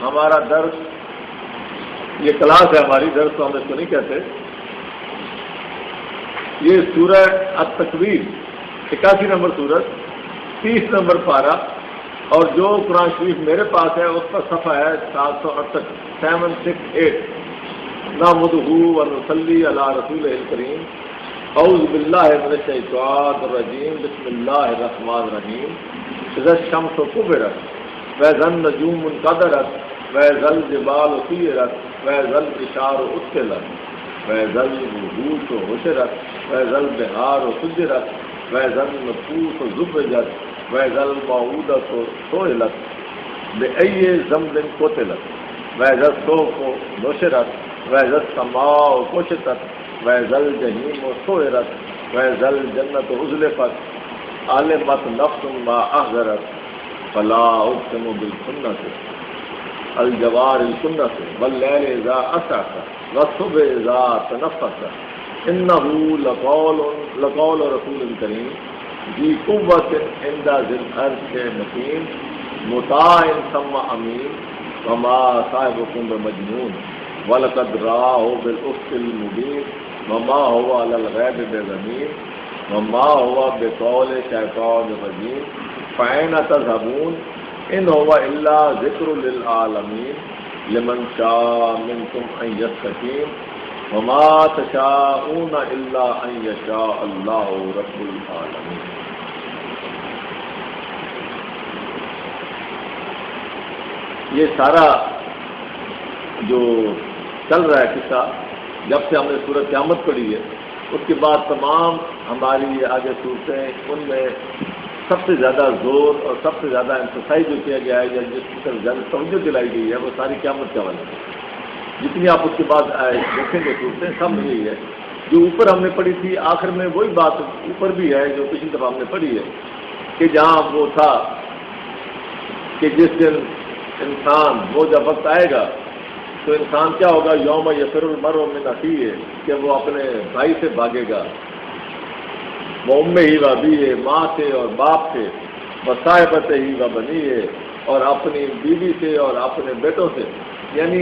ہمارا درس، یہ کلاس ہے ہماری، درس تو ہم اس کو نہیں کہتے، یہ سورہ التکویر 81 نمبر سورت 30 نمبر پارہ، اور جو قرآن شریف میرے پاس ہے اس کا صفحہ ہے 768 768۔ نحمدہ ونصلی علی رسولہ الکریم، اعوذ باللہ من الشیطان الرجیم، بسم اللہ الرحمن الرحیم۔ اذا الشمس کورت واذا النجوم انکدرت واذا الجبال سیرت واذا العشار عطلت واذا الوحوش حشرت واذا البحار سجرت واذا النفوس زوجت واذا الموءودة سئلت بأي ذنب قتلت واذا الصحف نشرت واذا السماء كشطت واذا الجحيم سعرت واذا الجنة أزلفت علمت نفس ما أحضرت فلا أقسم بالخنس الجوار الكنس والليل إذا عسعس والصبح إذا تنفس إنه لقول رسول كريم ذي قوة عند ذي العرش مكين مطاع ثم أمين وما صاحبكم بمجنون وَلَقَدْ رَآهُ بِالْأُفْقِ الْمُبِينِ وَمَا هُوَ عَلَى الْغَيْبِ بِضَنِينٍ وَمَا هُوَ بِقَوْلِ شَيْطَانٍ رَجِيمٍ فَأَيْنَ تَذْهَبُونَ إِنْ هُوَ إِلَّا ذِكْرٌ لِلْعَالَمِينَ لِمَنْ شَاءَ مِنْكُمْ أَنْ يَسْتَقِيمَ وَمَا تَشَاءُونَ إِلَّا أَنْ يَشَاءَ اللَّهُ رَبُّ الْعَالَمِينَ۔ یہ سارا جو چل رہا ہے قصہ، جب سے ہم نے سورۃ قیامت پڑھی ہے اس کے بعد تمام ہماری یہ آگے صورتیں، ان میں سب سے زیادہ زور اور سب سے زیادہ امفسائز جو کیا گیا ہے یا جس کی طرف زیادہ توجہ دلائی گئی ہے وہ ساری قیامت کے حوالے سے۔ جتنی آپ اس کے بعد دیکھیں گے صورتیں سب میں یہی ہے، جو اوپر ہم نے پڑھی تھی آخر میں وہی بات اوپر بھی ہے جو پچھلی دفعہ ہم نے پڑھی ہے، کہ جہاں وہ تھا کہ جس دن انسان وہ جب وقت آئے گا تو انسان کیا ہوگا، یوم یفر المرء من اخیہ، کہ وہ اپنے بھائی سے بھاگے گا، وہ امہ ہی و ابیہ، ماں سے اور باپ سے، وصاحبتہ ہی و بنیہ، اور اپنی بیوی سے اور اپنے بیٹوں سے، یعنی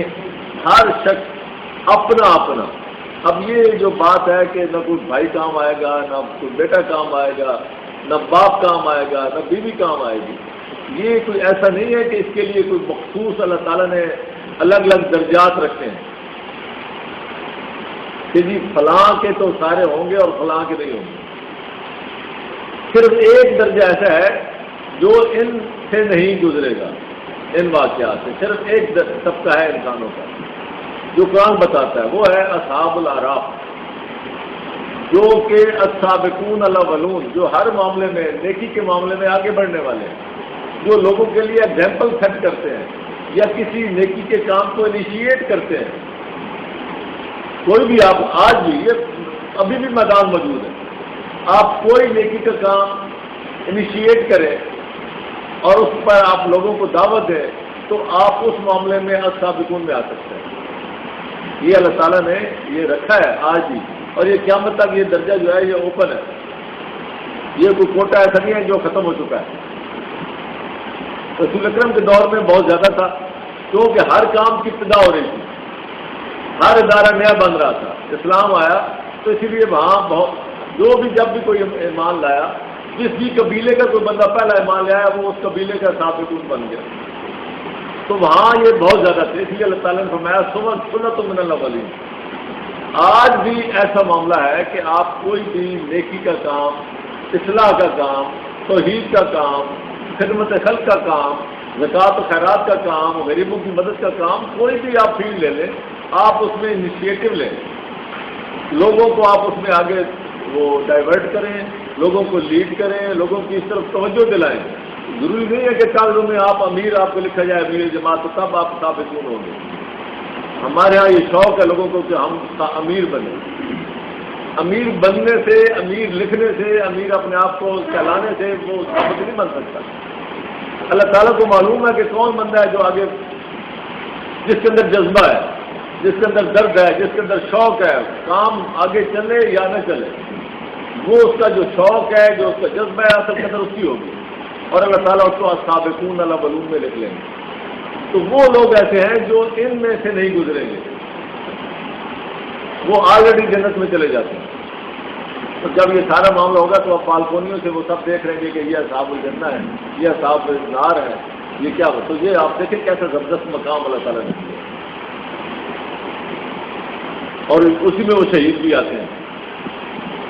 ہر شخص اپنا اپنا۔ اب یہ جو بات ہے کہ نہ کوئی بھائی کام آئے گا، نہ کوئی بیٹا کام آئے گا، نہ باپ کام آئے گا، نہ بیوی کام آئے گی، یہ کوئی ایسا نہیں ہے کہ اس کے لیے کوئی مخصوص اللہ تعالیٰ نے الگ الگ درجات رکھتے ہیں کہ جی فلاں کے تو سارے ہوں گے اور فلاں کے نہیں ہوں گے۔ صرف ایک درجہ ایسا ہے جو ان سے نہیں گزرے گا، ان واقعات سے صرف ایک طبقہ ہے انسانوں کا جو قرآن بتاتا ہے، وہ ہے اصحاب الاعراف، جو کہ السابقون الاولون، جو ہر معاملے میں نیکی کے معاملے میں آگے بڑھنے والے ہیں، جو لوگوں کے لیے ایگزامپل سیٹ کرتے ہیں یا کسی نیکی کے کام کو انیشیٹ کرتے ہیں۔ کوئی بھی آپ آج بھی، یہ ابھی بھی میدان موجود ہے، آپ کوئی نیکی کا کام انیشیٹ کریں اور اس پر آپ لوگوں کو دعوت دیں تو آپ اس معاملے میں السابقون میں آ سکتے ہیں۔ یہ اللہ تعالیٰ نے یہ رکھا ہے آج بھی، اور یہ قیامت تک یہ درجہ جو ہے یہ اوپن ہے، یہ کوئی کوٹا ایسا نہیں ہے جو ختم ہو چکا ہے۔ رسول اکرم کے دور میں بہت زیادہ تھا، کیونکہ ہر کام کی ابتدا ہو رہی تھی، ہر ادارہ نیا بن رہا تھا، اسلام آیا تو اسی لیے وہاں بہت جب بھی کوئی ایمان لایا، جس بھی قبیلے کا کوئی بندہ پہلا ایمان لایا وہ اس قبیلے کا سابقون بن گیا، تو وہاں یہ بہت زیادہ تھے، اس لیے اللہ تعالیٰ نے فرمایا سنت من الاولین۔ آج بھی ایسا معاملہ ہے کہ آپ کوئی بھی نیکی کا کام، اصلاح کا کام، توحید کا کام، خدمت خلق کا کام، زکوٰۃ و خیرات کا کام، غریبوں کی مدد کا کام، کوئی بھی آپ فیلڈ لے لیں، آپ اس میں انیشیٹو لیں، لوگوں کو آپ اس میں آگے وہ ڈائیورٹ کریں، لوگوں کو لیڈ کریں، لوگوں کی اس طرف توجہ دلائیں۔ ضروری نہیں ہے کہ کاغذوں میں آپ امیر آپ کو لکھا جائے امیر جماعت، تو تب آپ سابقون ہوں گے۔ ہمارے ہاں یہ شوق ہے لوگوں کو کہ ہم امیر بنیں، امیر بننے سے، امیر لکھنے سے، امیر اپنے آپ کو کہلانے سے وہ ثابت نہیں بن سکتا۔ اللہ تعالیٰ کو معلوم ہے کہ کون بندہ ہے جو آگے، جس کے اندر جذبہ ہے، جس کے اندر درد ہے، جس کے اندر شوق ہے، کام آگے چلے یا نہ چلے، وہ اس کا جو شوق ہے، جو اس کا جذبہ ہے، اصل کے اندر اس کی ہوگی، اور اللہ تعالیٰ اس کو السابقون الاولون میں لکھ لیں گے۔ تو وہ لوگ ایسے ہیں جو ان میں سے نہیں گزریں گے، وہ آلریڈی جنت میں چلے جاتے ہیں۔ تو جب یہ سارا معاملہ ہوگا تو اب پالکونیوں سے وہ سب دیکھ رہے ہیں کہ یہ اصحاب الجنہ ہے، یہ اصحاب النار ہے، یہ کیا ہو۔ تو یہ آپ دیکھیں کیسا زبردست مقام اللہ تعالیٰ نے دیا، اور اسی میں وہ شہید بھی آتے ہیں،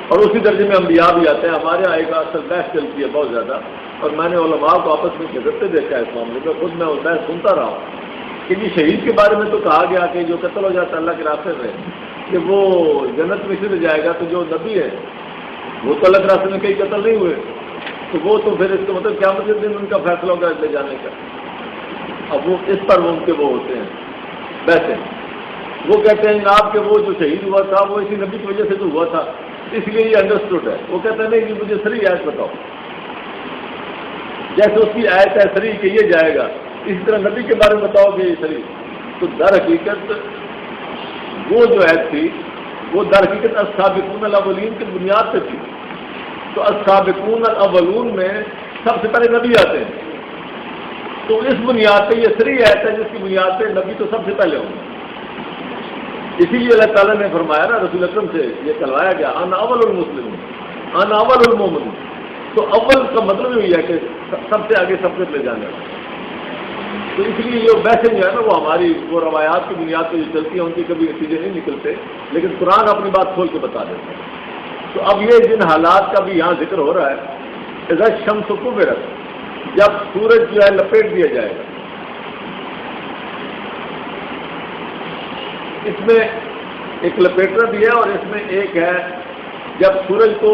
اور اسی درجے میں انبیاء بھی آتے ہیں۔ ہمارے یہاں ایک اصل بحث چلتی ہے بہت زیادہ، اور میں نے علماء کو آپس میں جھگڑتے دیکھا ہے اس معاملے میں، خود میں وہ بحث سنتا رہا ہوں کہ یہ شہید کے بارے میں تو کہا گیا کہ جو قتل ہو جاتا ہے اللہ کے راستے میں کہ وہ جنت میں سے جائے گا، تو جو نبی ہے وہ تو اللہ کے راستے میں کئی قتل نہیں ہوئے، تو وہ تو پھر اس کا مطلب قیامت کے دن ان کا فیصلہ ہوگا لے جانے کا۔ اب وہ اس پر ان کے وہ ہوتے ہیں ویسے، وہ کہتے ہیں آپ کے وہ جو شہید ہوا تھا وہ اسی نبی کی وجہ سے تو ہوا تھا، اس لیے یہ انڈرسٹوڈ ہے۔ وہ کہتے ہیں نہیں کہ مجھے صریح آیت بتاؤ، جیسے اس کی آیت ہے صریح کہ یہ جائے گا، اسی طرح نبی کے بارے میں بتاؤ کہ یہ صریح۔ تو در حقیقت وہ جو آیت تھی وہ در حقیقت السابقون الاولین کی بنیاد پہ تھی۔ تو السابقون الاولون میں سب سے پہلے نبی آتے ہیں، تو اس بنیاد پہ یہ صریح آیت ہے جس کی بنیاد پہ نبی تو سب سے پہلے ہوں گے۔ اسی لیے اللہ تعالیٰ نے فرمایا نا رسول اکرم سے یہ کہلوایا گیا انا اول المسلمون انا اول المومنون۔ تو اول کا مطلب یہی ہے کہ سب سے آگے سب سے لے جانے والا۔ تو اس لیے یہ ویسے جو ہے نا وہ ہماری وہ روایات کی بنیاد پہ جو چلتی ہیں ان کی کبھی نتیجے نہیں نکلتے، لیکن قرآن اپنی بات کھول کے بتا دیتا ہے۔ تو اب یہ جن حالات کا بھی یہاں ذکر ہو رہا ہے، اذا الشمس کورت، جب سورج جو ہے لپیٹ دیا جائے گا۔ اس میں ایک لپیٹنا بھی ہے اور اس میں ایک ہے جب سورج کو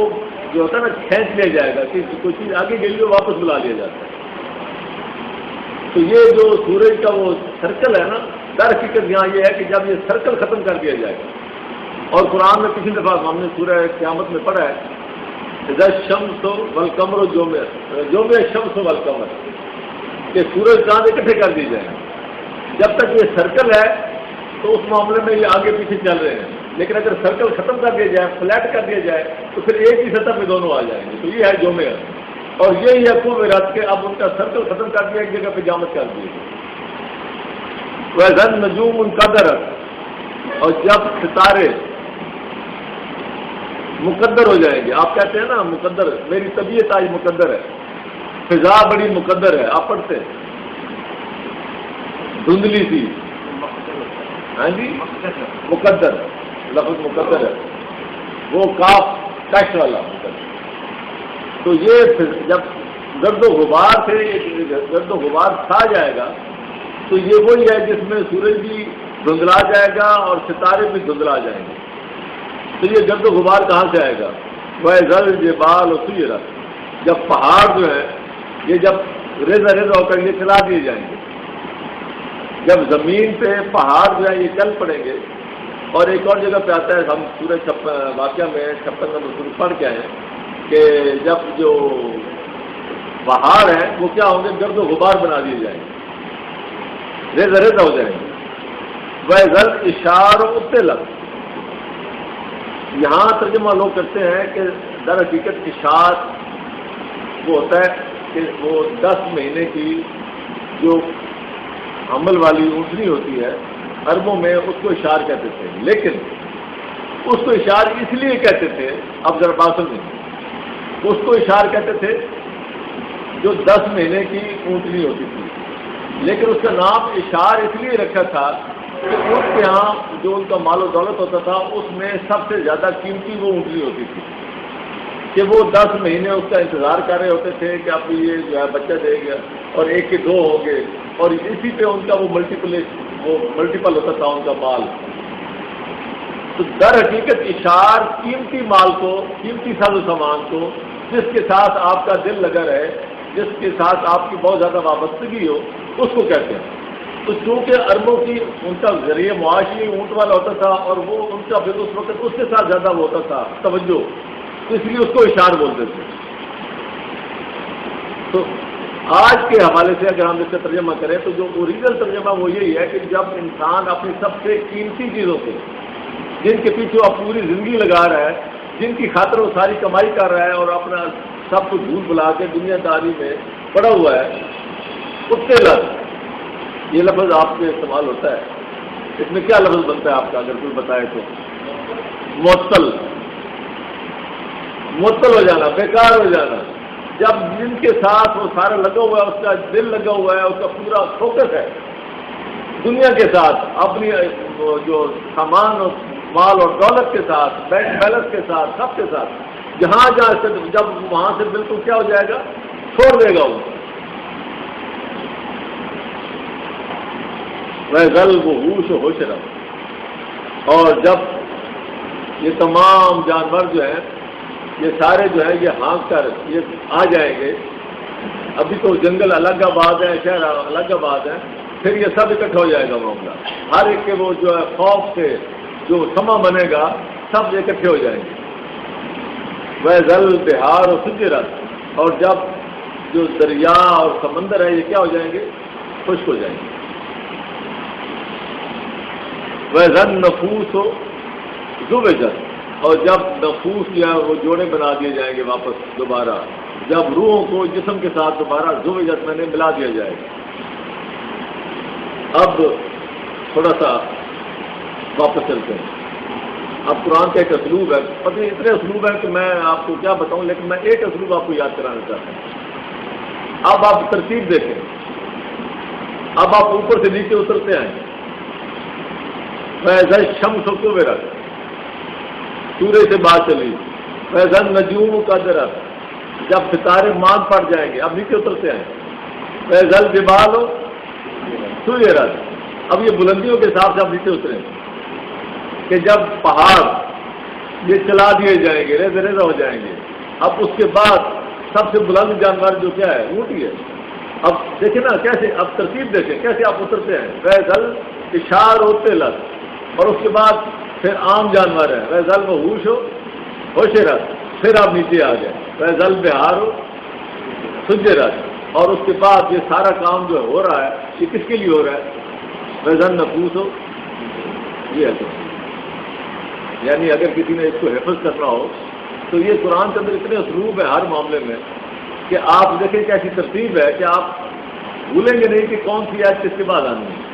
جو ہوتا ہے نا کھینچ لیا جائے گا کہ کوئی چیز آگے گئی ہو واپس بلا لیا جاتا ہے۔ تو یہ جو سورج کا وہ سرکل ہے نا، در حقیقت یہاں یہ ہے کہ جب یہ سرکل ختم کر دیا جائے گا، اور قرآن میں کسی دفعہ ہم نے سورہ قیامت میں پڑھا ہے اذا الشمس والقمر جمع الشمس والقمر، کہ سورج چاند اکٹھے کر دی جائیں۔ جب تک یہ سرکل ہے تو اس معاملے میں یہ آگے پیچھے چل رہے ہیں، لیکن اگر سرکل ختم کر دیا جائے، فلیٹ کر دیا جائے، تو پھر ایک ہی سطح پہ دونوں آ جائیں گے۔ تو یہ ہے جمع، اور یہی ہے کورت کہ اب ان کا سرکل ختم کر دیا، ایک جگہ پہ جامد کر دی۔ وَإِذَا النُّجُومُ انْقَدَرَتْ، اور جب ستارے مقدر ہو جائیں گے۔ آپ کہتے ہیں نا مقدر، میری طبیعت آج مقدر ہے، فضا بڑی مقدر ہے، آپ پڑھتے ہیں دھندلی سی، ہاں جی مقدر، لفظ مقدر ہے وہ کاف ٹیکسٹ والا مقدر۔ تو یہ جب گرد و غبار سے گرد و غبار چھا جائے گا تو یہ وہی ہے جس میں سورج بھی دھندلا جائے گا اور ستارے بھی دھندلا جائیں گے۔ تو یہ گرد و غبار کہاں سے آئے گا؟ وہ زر جبال سیرت، جب پہاڑ جو ہے یہ جب ریزہ ریزہ ہو کر یہ چلا دیے جائیں گے، جب زمین پہ پہاڑ جو ہے یہ چل پڑیں گے۔ اور ایک اور جگہ پہ آتا ہے، ہم سورہ واقعہ میں 56 نمبر پڑھ کے آئے کہ جب جو پہاڑ ہیں وہ کیا ہوں گے، گرد و غبار بنا دیے جائیں گے، ریزہ ریزہ ہو جائیں گے۔ وہ زل اشار ابتلت، یہاں ترجمہ لوگ کرتے ہیں کہ در حقیقت اشار وہ ہوتا ہے کہ وہ 10 مہینے کی جو حمل والی اونٹنی ہوتی ہے، عربوں میں اس کو اشار کہتے تھے، لیکن اس کو اشار اس لیے کہتے تھے، اب ذرا بات سمجھیں، اس کو اشار کہتے تھے جو 10 مہینے کی اونٹنی ہوتی تھی، لیکن اس کا نام اشار اس لیے رکھا تھا کہ اس کے یہاں جو ان کا مال و دولت ہوتا تھا اس میں سب سے زیادہ قیمتی وہ اونٹنی ہوتی تھی، کہ وہ 10 مہینے اس کا انتظار کر رہے ہوتے تھے کہ اب یہ جو ہے بچہ دے گا اور ایک کے 2 ہوں گے، اور اسی پہ ان کا وہ ملٹیپل ہوتا تھا ان کا مال۔ تو در حقیقت اشار قیمتی مال کو، قیمتی ساز و سامان کو، جس کے ساتھ آپ کا دل لگا رہے، جس کے ساتھ آپ کی بہت زیادہ وابستگی ہو، اس کو کہتے ہیں۔ تو چونکہ عربوں کی ان کا ذریعہ معاشی اونٹ والا ہوتا تھا اور وہ ان کا پھر اس وقت اس کے ساتھ زیادہ وہ ہوتا تھا توجہ، تو اس لیے اس کو اشار بولتے تھے۔ تو آج کے حوالے سے اگر ہم اس کا ترجمہ کریں تو جو اوریجنل ترجمہ وہ یہی ہے کہ جب انسان اپنی سب سے قیمتی چیزوں کو، جن کے پیچھے وہ پوری زندگی لگا رہا ہے، جن کی خاطر وہ ساری کمائی کر رہا ہے اور اپنا سب کچھ بھول بلا کے دنیا داری میں پڑا ہوا ہے، اس سے لگ یہ لفظ آپ کے استعمال ہوتا ہے، اس میں کیا لفظ بنتا ہے آپ کا اگر کوئی بتائے تو؟ معطل، معطل ہو جانا، بیکار ہو جانا. جب جن کے ساتھ وہ سارا لگا ہوا ہے، اس کا دل لگا ہوا ہے، اس کا پورا فوکس ہے دنیا کے ساتھ، اپنی جو سامان اور مال اور دولت کے ساتھ، بینک بیلنس کے ساتھ، سب کے ساتھ، جہاں سے جب وہاں سے بالکل کیا ہو جائے گا، چھوڑ دے گا وہ. غل وہ ہوش رہا. اور جب یہ تمام جانور جو ہیں، یہ سارے جو ہے یہ ہانک کر یہ آ جائیں گے. ابھی تو جنگل الگ آباد ہے، شہر الگ آباد ہے، پھر یہ سب اکٹھا ہو جائے گا معاملہ. ہر ایک کے وہ جو ہے خوف سے جو سما بنے گا، سب اکٹھے ہو جائیں گے. وہ ذل بہار اور سجرت، اور جب جو دریا اور سمندر ہے یہ کیا ہو جائیں گے، خشک ہو جائیں گے. وہ ذن نفوس ہو زوجت، اور جب نفوس یا وہ جوڑے بنا دیے جائیں گے واپس دوبارہ، جب روحوں کو جسم کے ساتھ دوبارہ زوجت میں نے ملا دیا جائے گا. اب تھوڑا سا واپس چلتے ہیں. اب قرآن کا ایک اسلوب ہے، پتہ نہیں اتنے اسلوب ہیں کہ میں آپ کو کیا بتاؤں، لیکن میں ایک اسلوب آپ کو یاد کرانا چاہتا ہوں. اب آپ ترتیب دیکھیں. اب آپ اوپر سے نیچے اترتے آئیں. ویسا شمس کو رکھ، سورج سے بات چلی. ویسا نجوم کا درخت، جب ستارے مان پڑ جائیں گے. اب نیچے اترتے آئیں. ویسا جبال ہو سورج رکھ. اب یہ بلندیوں کے حساب سے اب نیچے اتریں کہ جب پہاڑ یہ چلا دیے جائیں گے، ریزہ ریزہ ہو جائیں گے. اب اس کے بعد سب سے بلند جانور جو کیا ہے، اونٹ ہے. اب دیکھیں نا کیسے، اب ترتیب دیکھیں کیسے آپ اترتے ہیں. ویزل اشار ہوتے لگ، اور اس کے بعد پھر عام جانور ہے. ویزل وہ ہوش رکھ، پھر آپ نیچے آ گئے. ویزل بہار ہو سجے رکھ، اور اس کے بعد یہ سارا کام جو ہو رہا ہے یہ کس کے لیے ہو رہا ہے؟ ویزن نفوس ہو. یہ ہے، یعنی اگر کسی نے اس کو حفظ کرنا ہو تو یہ قرآن کے اندر اتنے اسلوب ہے ہر معاملے میں کہ آپ دیکھیں کہ ایسی ترتیب ہے کہ آپ بھولیں گے نہیں کہ کون سی آیت کس کے بعد آنی ہے.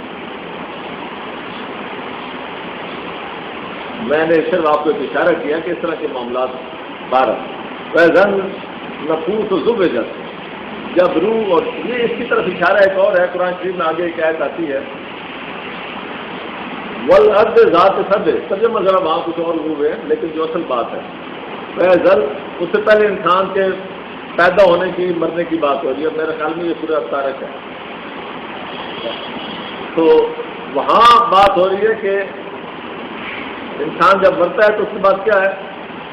میں نے صرف آپ کو ایک اشارہ کیا کہ اس طرح کے معاملات 12 ویزن نفوس و زبجت، جب روح، اور یہ اس کی طرف اشارہ ایک اور ہے. قرآن شریف میں آگے ایک آیت آتی ہے والارض ذات صد، ترجمہ ذرا وہاں کچھ اور ہوئے ہیں، لیکن جو اصل بات ہے فیضل، اس سے پہلے انسان کے پیدا ہونے کی مرنے کی بات ہو رہی ہے. میرے خیال میں یہ سورہ طارق ہے. تو وہاں بات ہو رہی ہے کہ انسان جب مرتا ہے تو اس کے بعد کیا ہے،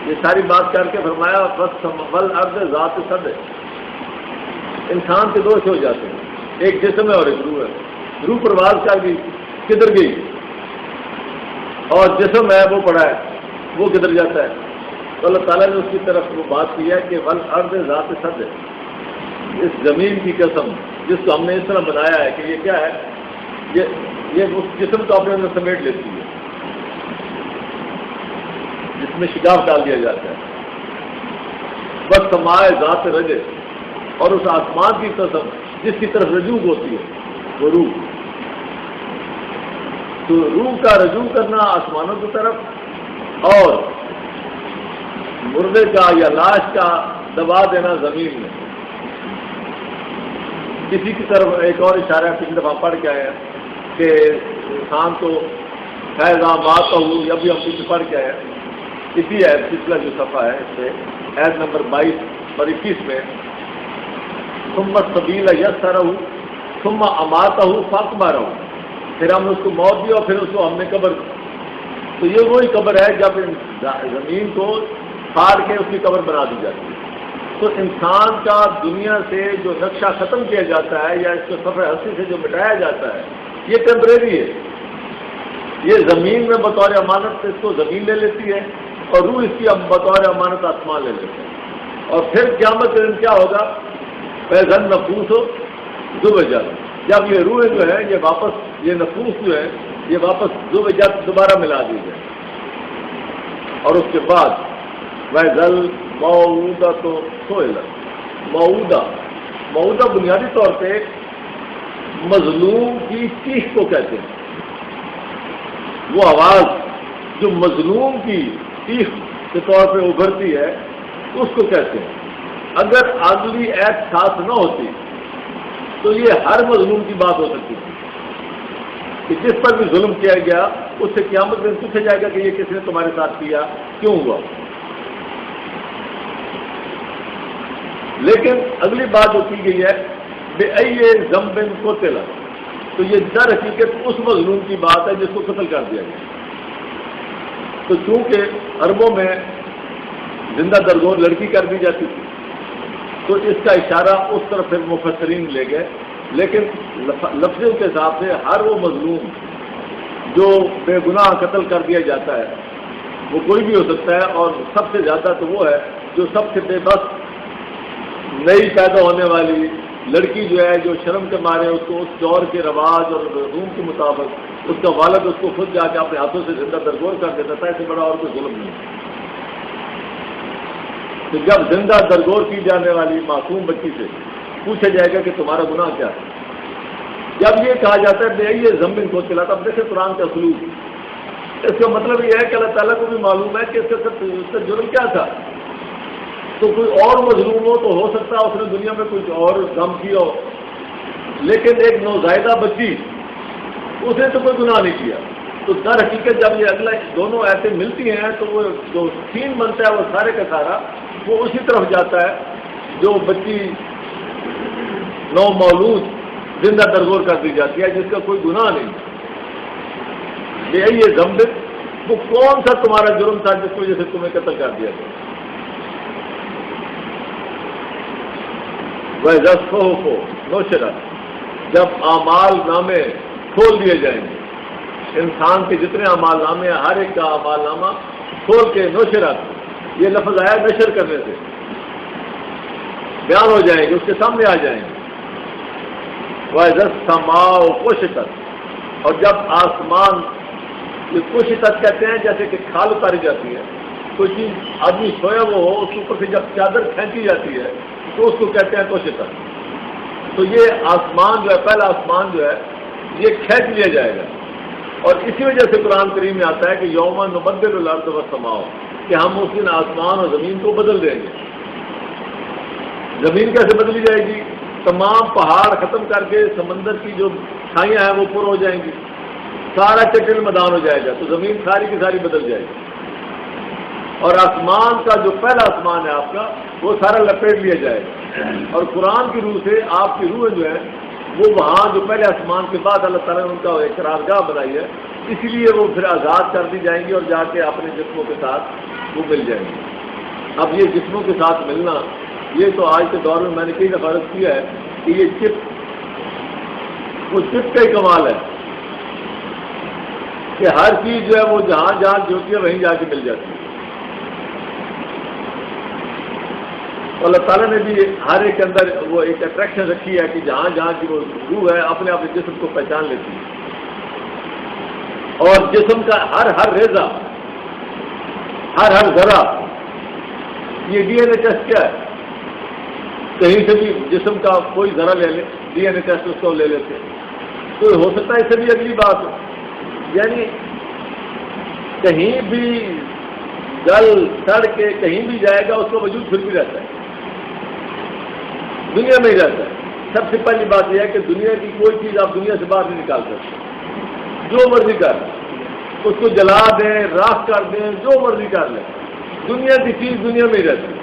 یہ ساری بات کر کے فرمایا بس والارض ذات صد. انسان کے دو ہو جاتے ہیں، ایک جسم ہے اور ایک روح ہے. روح پرواز کر گئی، کدھر گئی، اور جسم ہے وہ پڑا ہے، وہ کدھر جاتا ہے. تو اللہ تعالیٰ نے اس کی طرف وہ بات کی ہے کہ والارض ذات صد، اس زمین کی قسم جس کو ہم نے اس طرح بنایا ہے کہ یہ کیا ہے، یہ اس جسم کو اپنے اندر سمیٹ لیتی ہے، جس میں شگاف ڈال دیا جاتا ہے. بس سمائے ذات رجے، اور اس آسمان کی قسم جس کی طرف رجوع ہوتی ہے وہ روح. تو روح کا رجوع کرنا آسمانوں کی طرف، اور مردے کا یا لاش کا دبا دینا زمین میں. کسی کی طرف ایک اور اشارہ ہے، پچھلی دفعہ پڑھ کے آئے ہیں کہ انسان کو فیضا مات ہو، یا بھی ہم پیچھے پڑھ کے آئے ہیں. اسی ہے پچھلا جو صفحہ ہے اس سے عید نمبر 22 اور 21 میں ثم السبیل یسرہ ثم اماتہ فاقبرہ، پھر ہم نے اس کو موت دی اور پھر اس کو ہم نے قبر دی. تو یہ وہی قبر ہے جب زمین کو پھاڑ کے اس کی قبر بنا دی جاتی ہے. تو انسان کا دنیا سے جو نقشہ ختم کیا جاتا ہے یا اس کو سفر ہستی سے جو مٹایا جاتا ہے یہ ٹیمپریری ہے. یہ زمین میں بطور امانت اس کو زمین لے لیتی ہے، اور روح اس کی بطور امانت آسمان لے لیتے ہیں. اور پھر قیامت کے دن کیا ہوگا، فیضن نفوس ہو زبجت، جب یہ روح جو ہے یہ واپس، یہ نفوس جو ہے یہ واپس زبجت دوبارہ ملا دی جائے. اور اس کے بعد ویزل موعودہ تو سوئلت. موعودہ بنیادی طور پہ مظلوم کی چیخ کو کہتے ہیں. وہ آواز جو مظلوم کی چیخ کے طور پہ ابھرتی ہے اس کو کہتے ہیں. اگر اگلی ایکٹ ساتھ نہ ہوتی تو یہ ہر مظلوم کی بات ہو سکتی تھی کہ جس پر بھی ظلم کیا گیا اس سے قیامت میں پوچھا جائے گا کہ یہ کس نے تمہارے ساتھ کیا, کیوں ہوا. لیکن اگلی بات جو کی گئی ہے بے اے ذنب قتل, تو یہ در حقیقت اس مظلوم کی بات ہے جس کو قتل کر دیا گیا. تو چونکہ عربوں میں زندہ درگور لڑکی کر دی جاتی تھی تو اس کا اشارہ اس طرف پھر مفسرین لے گئے. لیکن لفظوں کے حساب سے ہر وہ مظلوم جو بے گناہ قتل کر دیا جاتا ہے وہ کوئی بھی ہو سکتا ہے, اور سب سے زیادہ تو وہ ہے جو سب سے بے بس نئی پیدا ہونے والی لڑکی جو ہے, جو شرم کے مارے اس کو اس دور کے رواج اور رسوم کے مطابق اس کا والد اس کو خود جا کے اپنے ہاتھوں سے زندہ درگور کر دیتا تھا. ایسے بڑا اور کوئی ظلم نہیں. تو جب زندہ درگور کی جانے والی معصوم بچی سے پوچھا جائے گا کہ تمہارا گناہ کیا ہے, جب یہ کہا جاتا ہے بے یہ ضمن کو چلاتا. اب دیکھیں قرآن کا اسلوب, اس کا مطلب یہ ہے کہ اللہ تعالیٰ کو بھی معلوم ہے کہ اس کا جرم کیا تھا. تو کوئی اور مظلوم ہو تو ہو سکتا ہے اس نے دنیا میں کچھ اور کام کیا ہو, لیکن ایک نوزائیدہ بچی اس نے تو کوئی گناہ نہیں کیا. تو در حقیقت جب یہ اگلا دونوں ایسے ملتی ہیں تو وہ جو سین بنتا ہے وہ سارے کا سارا وہ اسی طرف جاتا ہے جو بچی نو مولود زندہ درگور کر دی جاتی ہے جس کا کوئی گناہ نہیں. یہ ذنب, وہ کون سا تمہارا جرم تھا جس کی وجہ سے تمہیں قتل کر دیا گیا. وہ رسو کو نوشرت, جب اعمال نامے کھول دیے جائیں گے, انسان کے جتنے اعمال نامے ہیں ہر ایک کا اعمال نامہ کھول کے نوشرت, یہ لفظ آیا نشر کرنے سے, بیان ہو جائیں گے, اس کے سامنے آ جائیں گے. وہ سماؤ کوشتت, اور جب آسمان یہ کوشتت کہتے ہیں جیسے کہ کھال اتاری جاتی ہے, کوئی چیز آدمی سویا وہ ہو اس کے اوپر سے جب چادر کھینچی جاتی ہے تو اس کو کہتے ہیں کوشتت. تو یہ آسمان جو ہے, پہلا آسمان جو ہے یہ کھینچ لیا جائے گا. اور اسی وجہ سے قرآن کریم میں آتا ہے کہ یوم نبدل الارض والسماء, کہ ہم اس دن آسمان اور زمین کو بدل دیں گے. زمین کیسے بدلی جائے گی؟ تمام پہاڑ ختم کر کے سمندر کی جو کھائیاں ہیں وہ پر ہو جائیں گی, سارا چٹل میدان ہو جائے گا, تو زمین ساری کی ساری بدل جائے گی. اور آسمان کا جو پہلا آسمان ہے آپ کا وہ سارا لپیٹ لیا جائے گا. اور قرآن کی روح سے آپ کی روح جو ہے وہ وہاں جو پہلے آسمان کے بعد اللہ تعالیٰ نے ان کا ایک قرارگاہ بنائی ہے, اسی لیے وہ پھر آزاد کر دی جائیں گی اور جا کے اپنے جسموں کے ساتھ وہ مل جائیں گے. اب یہ جسموں کے ساتھ ملنا, یہ تو آج کے دور میں نے کئی دفعہ عرض کیا ہے کہ یہ چپ, وہ چپ کا ہی کمال ہے کہ ہر چیز جو ہے وہ جہاں جہاں جو ہوتی ہے وہیں جا کے مل جاتی ہے. اللہ تعالیٰ نے بھی ہر ایک کے اندر وہ ایک اٹریکشن رکھی ہے کہ جہاں جہاں کی وہ روح ہے اپنے اپنے جسم کو پہچان لیتی ہے. اور جسم کا ہر ریزہ, ہر ذرہ, یہ ڈی این اے ٹیسٹ کیا ہے, کہیں سے بھی جسم کا کوئی ذرہ لے لے, ڈی این اے ٹیسٹ اس کو لے لیتے. تو ہو سکتا ہے اس سے بھی اگلی بات, یعنی کہیں بھی گل سڑ کے کہیں بھی جائے گا اس کا وجود پھر بھی رہتا ہے, دنیا میں ہی رہتا ہے. سب سے پہلی بات یہ ہے کہ دنیا کی کوئی چیز آپ دنیا سے باہر نہیں نکال سکتے. جو مرضی کر لیں, اس کو جلا دیں, راکھ کر دیں, جو مرضی کر لیں, دنیا کی چیز دنیا میں ہی رہتی ہے.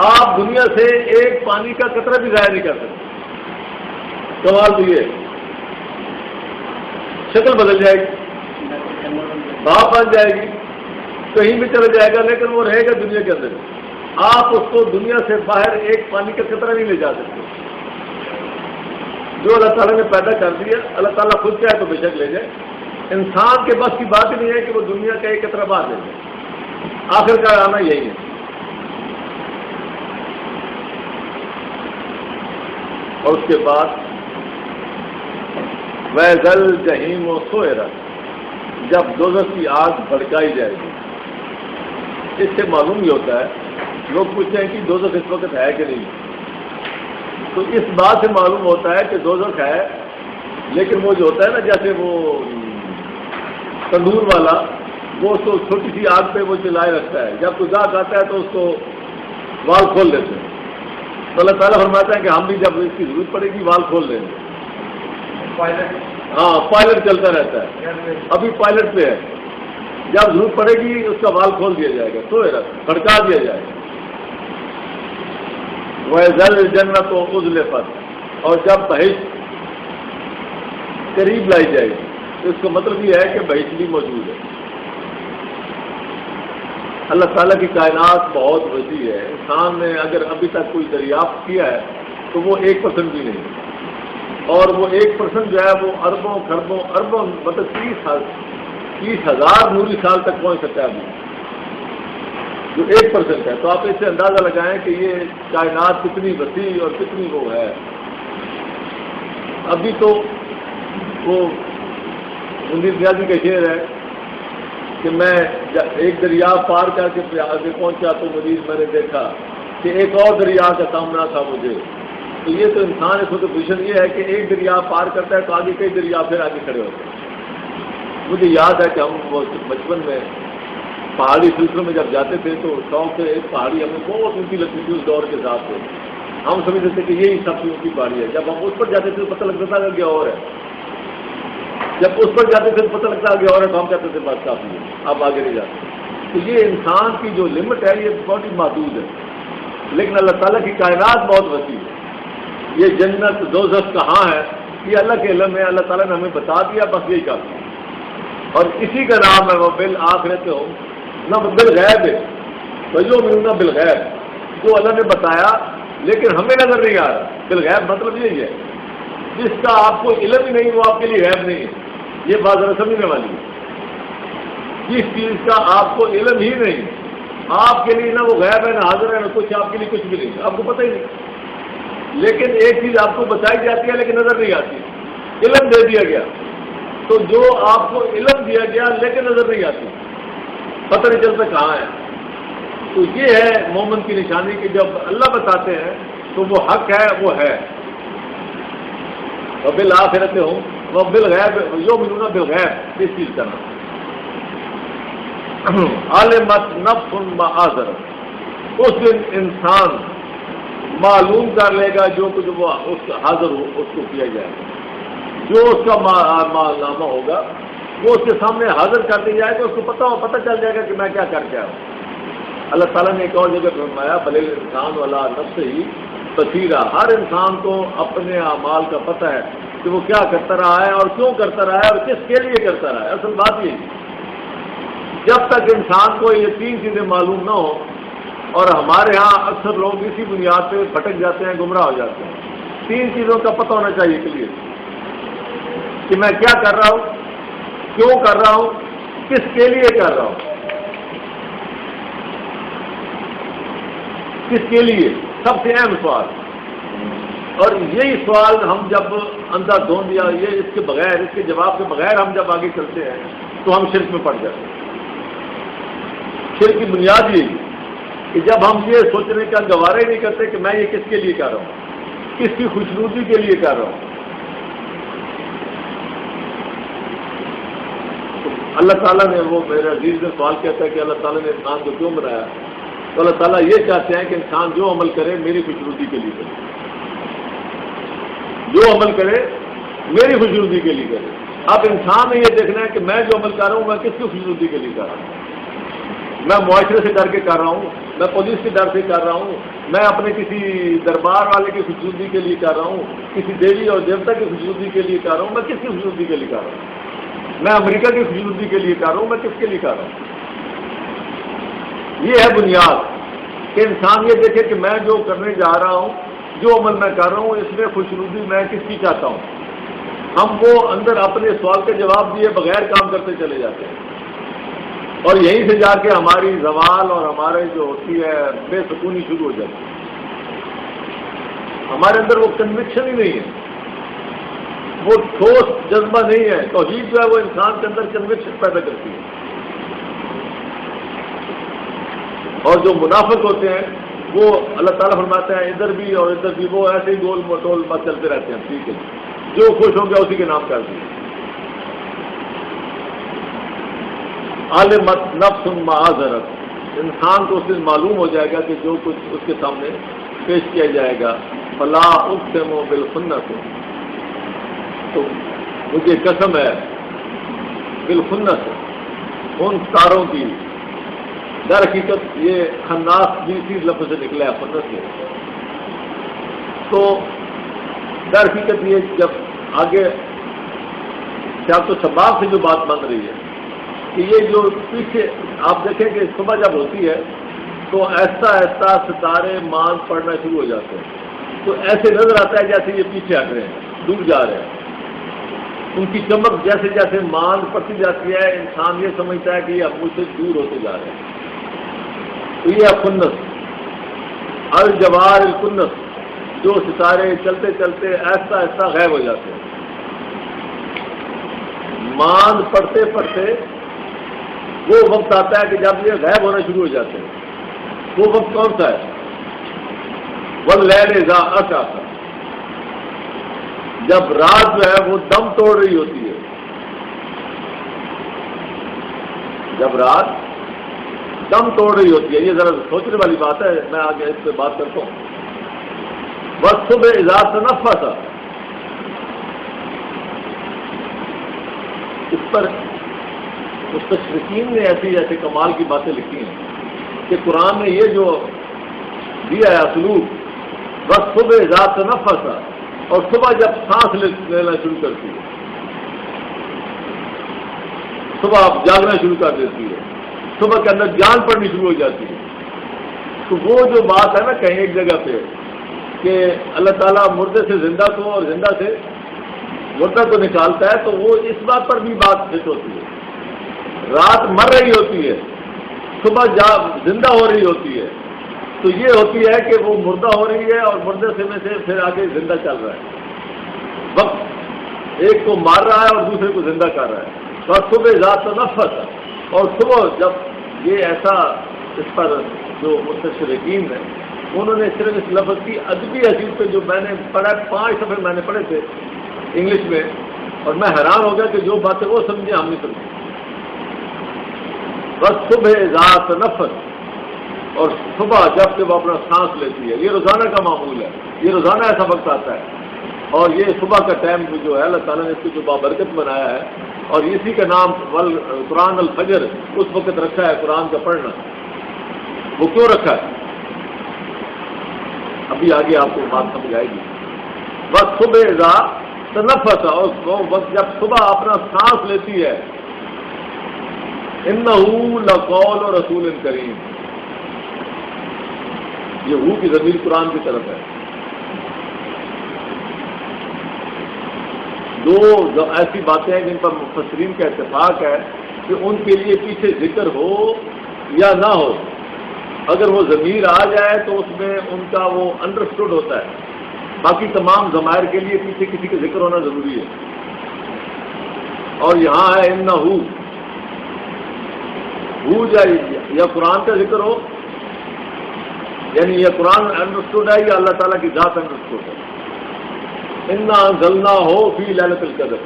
آپ دنیا سے ایک پانی کا قطرہ بھی ضائع نہیں کر سکتے. سوال تو یہ, شکل بدل جائے گی, بھاپ بن جائے گی, کہیں بھی چلا جائے گا, لیکن وہ رہے گا دنیا کے اندر. آپ اس کو دنیا سے باہر ایک پانی کا قطرہ نہیں لے جا سکتے. جو اللہ تعالیٰ نے پیدا کر دیا, اللہ تعالیٰ خود چاہے تو بے شک لے جائے. انسان کے بس کی بات ہی نہیں ہے کہ وہ دنیا کا ایک قطرہ باہر لے جائے. آخر کا آنا یہی ہے. اور اس کے بعد وَيَذَلْ جَحِيمُ سُعِرَتْ, جب دوزخ کی آگ بھڑکائی جائے گی. اس سے معلوم یہ ہوتا ہے, لوگ پوچھتے ہیں کہ دوزخ اس وقت ہے کہ نہیں. تو اس بات سے معلوم ہوتا ہے کہ دوزخ ہے، لیکن وہ جو ہوتا ہے نا جیسے وہ تندور والا، وہ تو چھوٹی سی آگ پہ وہ جلائے رکھتا ہے، جب کوئی گاہک آتا ہے تو اس کو وال کھول دیتے ہیں. تو اللہ تعالیٰ فرماتا ہے کہ ہم بھی جب اس کی ضرورت پڑے گی وال کھول دیں گے. ہاں پائلٹ چلتا رہتا ہے، ابھی پائلٹ پہ ہے، جب ضرورت پڑے گی اس کا وال کھول دیا جائے گا، تو کھڑکا دیا جائے گا. وہ زل جنت و ازلفت، اور جب بہشت قریب لائی جائے گی تو اس کا مطلب یہ ہے کہ بہشت بھی موجود ہے. اللہ تعالیٰ کی کائنات بہت وسیع ہے. انسان نے اگر ابھی تک کوئی دریافت کیا ہے تو وہ 1% بھی نہیں، اور وہ 1% جو ہے وہ اربوں خربوں اربوں مطلب 30,000 نوری سال تک پہنچ سکتا ہے ابھی جو 1% ہے. تو آپ اس سے اندازہ لگائیں کہ یہ کائنات کتنی وسیع اور کتنی وہ ہے. ابھی تو وہ منیر نیازی کا شعر ہے کہ میں ایک دریا پار کر کے آگے پہنچا تو مزید میں نے دیکھا کہ ایک اور دریا کا سامنا تھا مجھے. تو یہ تو انسان ایسوسیشن یہ ہے کہ ایک دریا پار کرتا ہے تو آگے کئی دریا پھر آگے کھڑے ہوتے ہیں. مجھے یاد ہے کہ ہم وہ بچپن میں پہاڑی سلسلوں میں جب جاتے تھے تو شوق سے ایک پہاڑی ہمیں بہت اونچی لگتی تھی اس دور کے حساب سے. ہم سمجھتے تھے کہ یہی سب سے اونچی پہاڑی ہے. جب ہم اس پر جاتے تھے تو پتہ لگتا تھا کہ اور ہے. جب اس پر جاتے تھے تو پتہ لگتا کہ اور ہے تو ہم کہتے تھے بات کافی ہے، آپ آگے نہیں جاتے. تو یہ انسان کی جو لمٹ ہے یہ بہت ہی محدود ہے، لیکن اللہ تعالیٰ کی کائنات بہت وسیع ہے. یہ جنت دوزخ کہاں ہے یہ اللہ کے علم ہے. اللہ تعالیٰ نے ہمیں بتا دیا، بس یہی کافی ہے. اور اسی کا نام ہے وہ بالآخرت ہوں نہ بالغیب ہے ویؤمنون بالغیب، جو اللہ نے بتایا لیکن ہمیں نظر نہیں آ رہا. بالغیب مطلب یہی ہے جس کا آپ کو علم ہی نہیں وہ آپ کے لیے غیب نہیں ہے. یہ بات ذرا سمجھنے والی ہے. جس چیز کا آپ کو علم ہی نہیں آپ کے لیے نہ وہ غیب ہے نہ حاضر ہے نہ کچھ، آپ کے لیے کچھ بھی نہیں، آپ کو پتہ ہی نہیں. لیکن ایک چیز آپ کو بتائی جاتی ہے لیکن نظر نہیں آتی، علم دے دیا گیا. تو جو آپ کو علم دیا گیا لیکن نظر نہیں آتی، پتہ نہیں چلتا کہاں ہے. تو یہ ہے مومن کی نشانی کہ جب اللہ بتاتے ہیں تو وہ حق ہے، وہ ہے. وبالآخرت ہوں وبالغیب یؤمنون بالغیب، اس چیز کا نام عالمت نفس ما حاضرت. اس دن انسان معلوم کر لے گا جو کچھ وہ اس حاضر ہو اس کو کیا جائے گا. جو اس کا مالنامہ ہوگا وہ اس کے سامنے حاضر کر دیا جائے گا، اس کو پتہ چل جائے گا کہ میں کیا کر کے آیا ہوں. اللہ تعالیٰ نے ایک اور جگہ فرمایا بھلے انسان والا نفس ہی بصیرہ، ہر انسان کو اپنے اعمال کا پتہ ہے کہ وہ کیا کرتا رہا ہے اور کیوں کرتا رہا ہے اور کس کے لیے کرتا رہا ہے. اصل بات یہ جب تک انسان کو یہ 3 چیزیں معلوم نہ ہو، اور ہمارے ہاں اکثر لوگ اسی بنیاد پہ بھٹک جاتے ہیں، گمراہ ہو جاتے ہیں. 3 چیزوں کا پتہ ہونا چاہیے کلیئر کہ میں کیا کر رہا ہوں، کیوں کر رہا ہوں، کس کے لیے کر رہا ہوں. کس کے لیے سب سے اہم سوال. اور یہی سوال ہم جب اندھا دھوند یا یہ اس کے بغیر، اس کے جواب کے بغیر ہم جب آگے چلتے ہیں تو ہم شرک میں پڑ جاتے ہیں. شرک کی بنیاد یہی کہ جب ہم یہ سوچنے کا گوارا ہی نہیں کرتے کہ میں یہ کس کے لیے کر رہا ہوں، کس کی خوشنودی کے لیے کر رہا ہوں. اللہ تعالیٰ نے وہ میرے عزیز نے سوال کہتا ہے کہ اللہ تعالیٰ نے انسان کو کیوں بنایا. تو اللہ تعالیٰ یہ چاہتے ہیں کہ انسان جو عمل کرے میری خوشنودی کے لیے کرے، جو عمل کرے میری خوشنودی کے لیے کرے. اب انسان نے یہ دیکھنا ہے کہ میں جو عمل کر رہا ہوں میں کس کی خوشنودی کے لیے کر رہا ہوں. میں معاشرے سے ڈر کے کر رہا ہوں، میں پولیس کے ڈر سے کر رہا ہوں، میں اپنے کسی دربار والے کی خوشنودی کے لیے کر رہا ہوں، کسی دیوی اور دیوتا کی خوشنودی کے لیے کر رہا ہوں، میں کس کی خوشنودی کے لیے کر رہا ہوں. میں امریکہ کی خوشنودی کے لیے کر رہا ہوں، میں کس کے لیے کر رہا ہوں. یہ ہے بنیاد کہ انسان یہ دیکھے کہ میں جو کرنے جا رہا ہوں، جو عمل میں کر رہا ہوں، اس میں خوشنودی میں کس کی چاہتا ہوں. ہم وہ اندر اپنے سوال کے جواب دیے بغیر کام کرتے چلے جاتے ہیں، اور یہیں سے جا کے ہماری زوال اور ہمارے جو ہوتی ہے بے سکونی شروع ہو جاتی ہے. ہمارے اندر وہ کنوکشن ہی نہیں ہے، وہ ٹھوس جذبہ نہیں ہے. توحید جو ہے وہ انسان کے اندر کنوکشن پیدا کرتی ہے. اور جو منافق ہوتے ہیں وہ اللہ تعالیٰ فرماتے ہیں ادھر بھی اور ادھر بھی، وہ ایسے ہی گول مٹول بات چلتے رہتے ہیں، ٹھیک ہے، جو خوش ہوں گے اسی کے نام کر دیں۔ عالمت نفس معذرت، انسان کو اس دن معلوم ہو جائے گا کہ جو کچھ اس کے سامنے پیش کیا جائے گا، فلا اقسم بالخنس، تو مجھے قسم ہے بالخنس، ان تاروں کی، در حقیقت یہ خناس بھی اسی لفظ سے نکلا ہے، خنس سے، تو در حقیقت یہ جب آگے سیاق و سباق سے جو بات بن رہی ہے کہ یہ جو پیچھے آپ دیکھیں کہ صبح جب ہوتی ہے تو ایسا ایسا ستارے مان پڑنا شروع ہو جاتے ہیں، تو ایسے نظر آتا ہے جیسے یہ پیچھے ہٹ رہے ہیں، دور جا رہے ہیں، ان کی چمک جیسے جیسے مان پڑتی جاتی ہے، انسان یہ سمجھتا ہے کہ یہ اب مجھ سے دور ہوتے جا رہے ہیں۔ تو یہ کنس الجوار الکنس، جو ستارے چلتے چلتے ایسا ایسا غائب ہو جاتے ہیں، مان پڑھتے پڑھتے وہ وقت آتا ہے کہ جب یہ غائب ہونا شروع ہو جاتے ہیں۔ وہ وقت کون سا ہے؟ واللیل اذا عسعس، جب رات جو ہے وہ دم توڑ رہی ہوتی ہے، جب رات دم توڑ رہی ہوتی ہے، یہ ذرا سوچنے والی بات ہے، میں آگے اس پہ بات کرتا ہوں۔ والصبح اذا تنفس، اس پر مستشرقین نے ایسی ایسی کمال کی باتیں لکھی ہیں کہ قرآن نے یہ جو دیا ہے اسلوب، والصبح اذا تنفس، اور صبح جب سانس لینا شروع کرتی ہے، صبح آپ جاگنا شروع کر دیتی ہے، صبح کے اندر جان پڑنی شروع ہو جاتی ہے، تو وہ جو بات ہے نا کہیں ایک جگہ پہ کہ اللہ تعالیٰ مردے سے زندہ کو اور زندہ سے مردہ کو نکالتا ہے، تو وہ اس بات پر بھی بات فٹ ہوتی ہے۔ رات مر رہی ہوتی ہے، صبح زندہ ہو رہی ہوتی ہے، تو یہ ہوتی ہے کہ وہ مردہ ہو رہی ہے اور مردے سے میں سے پھر آگے زندہ چل رہا ہے، وقت ایک کو مار رہا ہے اور دوسرے کو زندہ کر رہا ہے۔ اور صبح ذات نفس، اور صبح جب یہ ایسا، اس پر جو مستشرقین ہیں انہوں نے صرف اس لفظ کی ادبی حیثیت پہ جو میں نے پڑھا، 5 صفحے میں نے پڑھے تھے انگلش میں، اور میں حیران ہو گیا کہ جو باتیں وہ سمجھے ہم نہیں سمجھے۔ بس صبح ذات نفس، اور صبح جب کہ وہ اپنا سانس لیتی ہے، یہ روزانہ کا معمول ہے، یہ روزانہ ایسا وقت آتا ہے، اور یہ صبح کا ٹائم جو ہے اللہ تعالیٰ نے اس کو جو بابرکت بنایا ہے، اور اسی کا نام قرآن الفجر اس وقت رکھا ہے قرآن کا پڑھنا۔ وہ کیوں رکھا ہے ابھی آگے آپ کو بات سمجھ آئے گی۔ بس صبح اذا تنفس، اور وہ وقت جب صبح اپنا سانس لیتی ہے، انہ لقول رسول کریم، یہ ہو کی ضمیر قرآن کی طرف ہے۔ دو ایسی باتیں ہیں جن پر مفسرین کا اتفاق ہے کہ ان کے لیے پیچھے ذکر ہو یا نہ ہو، اگر وہ ضمیر آ جائے تو اس میں ان کا وہ انڈرسٹوڈ ہوتا ہے، باقی تمام ضمائر کے لیے پیچھے کسی کا ذکر ہونا ضروری ہے۔ اور یہاں ہے انہ ہو جائے یا قرآن کا ذکر ہو، یعنی یہ قرآن انڈرسٹوڈ ہے یا اللہ تعالیٰ کی ذات انڈرسٹوڈ ہے۔ انا انزلنا ہو فی لیلۃ القدر،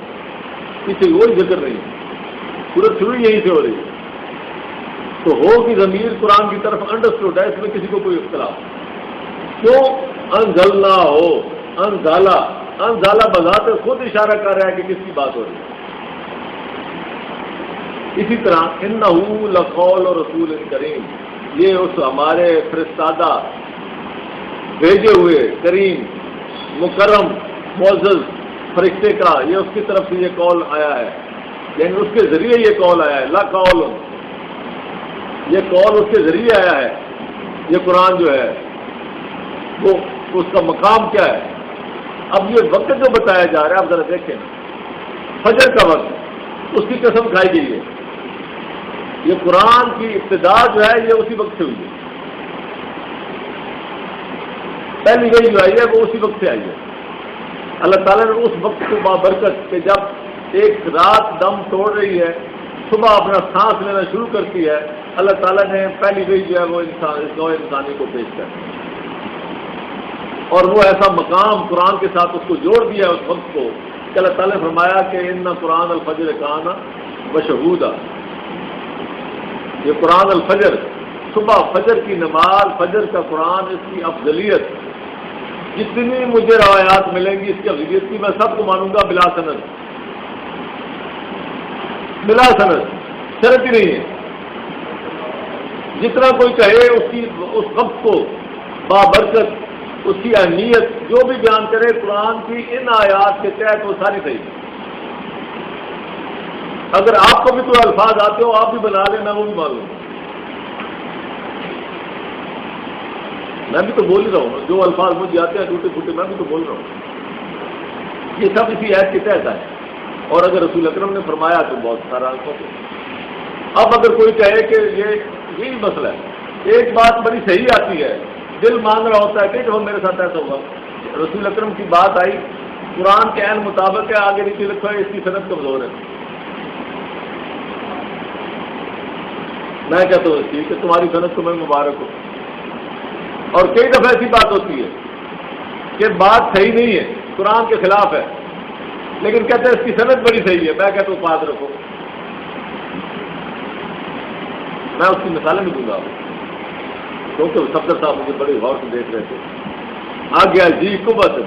پیچھے کوئی ذکر نہیں، سورت شروع یہیں سے ہو رہی ہے، تو ہو کی ضمیر قرآن کی طرف انڈرسٹوڈ ہے، اس میں کسی کو کوئی اختلاف۔ کیوں انزلنا ہو، انزالہ بذات خود اشارہ کر رہا ہے کہ کس کی بات ہو رہی ہے۔ اسی طرح انہ لقول رسول کریم، یہ اس ہمارے فرستادہ بھیجے ہوئے کریم مکرم معزز فرشتے کا، یہ اس کی طرف سے یہ قول آیا ہے، یعنی اس کے ذریعے یہ قول آیا ہے، لا قول، یہ قول اس کے ذریعے آیا ہے۔ یہ قرآن جو ہے وہ اس کا مقام کیا ہے؟ اب یہ وقت جو بتایا جا رہا ہے، آپ ذرا دیکھیں، فجر کا وقت، اس کی قسم کھائی گئی ہے۔ یہ قرآن کی ابتدا جو ہے یہ اسی وقت سے ہوئی ہے، پہلی وحی جو آئی ہے وہ اسی وقت سے آئی ہے۔ اللہ تعالیٰ نے اس وقت کو بابرکت کہ جب ایک رات دم توڑ رہی ہے، صبح اپنا سانس لینا شروع کرتی ہے، اللہ تعالیٰ نے پہلی وحی جو ہے وہ انسان اس نوع انسانی کو پیش کر، اور وہ ایسا مقام قرآن کے ساتھ اس کو جوڑ دیا اس وقت کو کہ اللہ تعالیٰ نے فرمایا کہ ان قرآن الفجر کان مشہودا، یہ قرآن الفجر، صبح فجر کی نماز، فجر کا قرآن، اس کی افضلیت جتنی مجھے روایات ملیں گی اس کی افضلیت کی، میں سب کو مانوں گا بلا سند، بلا سند، شرط ہی نہیں ہے، جتنا کوئی کہے اس کی اس وقت کو بابرکت، اس کی اہمیت جو بھی بیان کرے قرآن کی ان آیات کے تحت وہ ساری صحیح۔ اگر آپ کو بھی کوئی الفاظ آتے ہو آپ بھی بنا لیں، میں وہ بھی مان لوں، میں بھی تو بول ہی رہا ہوں، جو الفاظ مجھے آتے ہیں ٹوٹے پھوٹے میں بھی تو بول رہا ہوں، یہ سب اسی آیت کے تحت ہے، اور اگر رسول اکرم نے فرمایا تو بہت سارا اب اگر کوئی کہے کہ یہی مسئلہ ہے، ایک بات بڑی صحیح آتی ہے، دل مان رہا ہوتا ہے کہ جب میرے ساتھ ایسا ہوگا، رسول اکرم کی بات آئی قرآن کے عین مطابق ہے، آگے نیچے لکھا ہے اس کی صنعت کمزور ہے، میں کہتا ہوں ٹھیک ہے تمہاری صنعت کو میں مبارک ہوں، اور کئی دفعہ ایسی بات ہوتی ہے کہ بات صحیح نہیں ہے، قرآن کے خلاف ہے، لیکن کہتے ہیں اس کی صنعت بڑی صحیح ہے، میں کہتا ہوں بات رکھو، میں اس کی مثالیں بھی دوں گا کیونکہ صفدر صاحب مجھے بڑے غور سے دیکھ رہے تھے۔ آ گیا جی قوت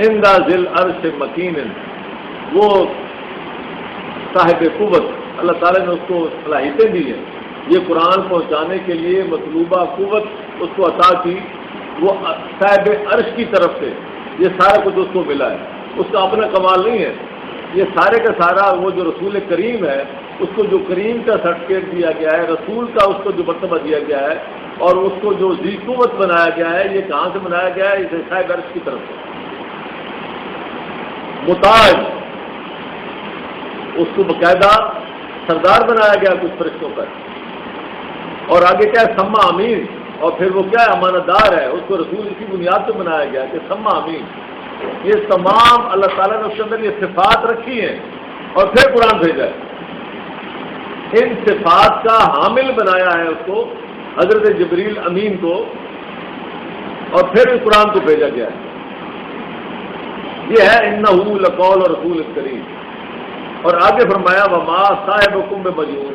اندا ذل عرش مکین، وہ صاحب قوت اللہ تعالیٰ نے اس کو صلاحیتیں دی ہیں، یہ قرآن پہنچانے کے لیے مطلوبہ قوت اس کو عطا کی، وہ صاحب عرش کی طرف سے یہ سارا کچھ اس کو ملا ہے، اس کا اپنا کمال نہیں ہے، یہ سارے کا سارا وہ جو رسول کریم ہے اس کو جو کریم کا سرٹیفکیٹ دیا گیا ہے، رسول کا اس کو جو مرتبہ دیا گیا ہے، اور اس کو جو ذی قوت بنایا گیا ہے، یہ کہاں سے بنایا گیا ہے؟ اسے صاحب عرش کی طرف سے متاج، اس کو باقاعدہ سردار بنایا گیا کچھ فرشتوں پر، اور آگے کیا ہے سما امین، اور پھر وہ کیا ہے امانت دار ہے، اس کو رسول اسی بنیاد سے بنایا گیا کہ سما امین، یہ تمام اللہ تعالیٰ نے اس کے اندر یہ صفات رکھی ہیں، اور پھر قرآن بھیجا ہے، ان صفات کا حامل بنایا ہے اس کو حضرت جبریل امین کو، اور پھر اس قرآن کو بھیجا گیا ہے، یہ ہے انہ لقول اور رسول کریم، اور آگے فرمایا وما صاحبکم بمجنون،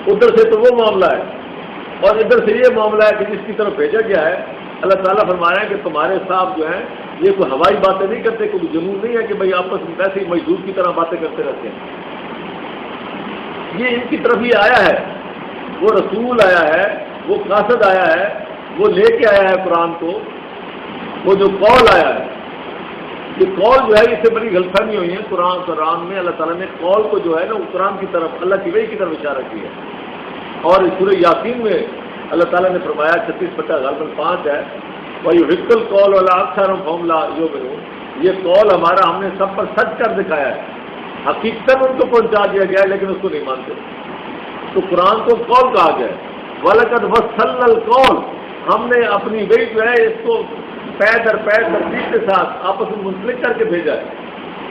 ادھر سے تو وہ معاملہ ہے، اور ادھر سے یہ معاملہ ہے کہ جس کی طرف بھیجا گیا ہے، اللہ تعالیٰ فرمایا کہ تمہارے صاحب جو ہیں یہ کوئی ہوائی باتیں نہیں کرتے، کوئی جنون نہیں ہے کہ بھائی آپس میں ویسے ہی مجذوب کی طرح باتیں کرتے رہتے ہیں، یہ ان کی طرف ہی آیا ہے، وہ رسول آیا ہے، وہ قاصد آیا ہے، وہ لے کے آیا ہے قرآن کو، وہ جو قول آیا ہے، یہ قول جو ہے اس سے بڑی غلط فہمی ہوئی ہے، قرآن میں اللہ تعالیٰ نے قول کو جو ہے نا قرآن کی طرف اللہ کی وحی کی طرف اشارہ کیا ہے، اور سورہ یاسین میں اللہ تعالیٰ نے فرمایا 36/5 ہے وہی حقل قول والا اکثر یہ قول ہمارا ہم نے سب پر سچ کر دکھایا ہے، حقیقت ان کو پہنچا دیا گیا ہے لیکن اس کو نہیں مانتے، تو قرآن کو قول کہا گیا ہے، وَلَقَدْ وَصَّلْنَا الْقَوْلَ، ہم نے اپنی وحی جو ہے اس کو پے در پے ترتیب کے ساتھ آپس میں منسلک کر کے بھیجا ہے،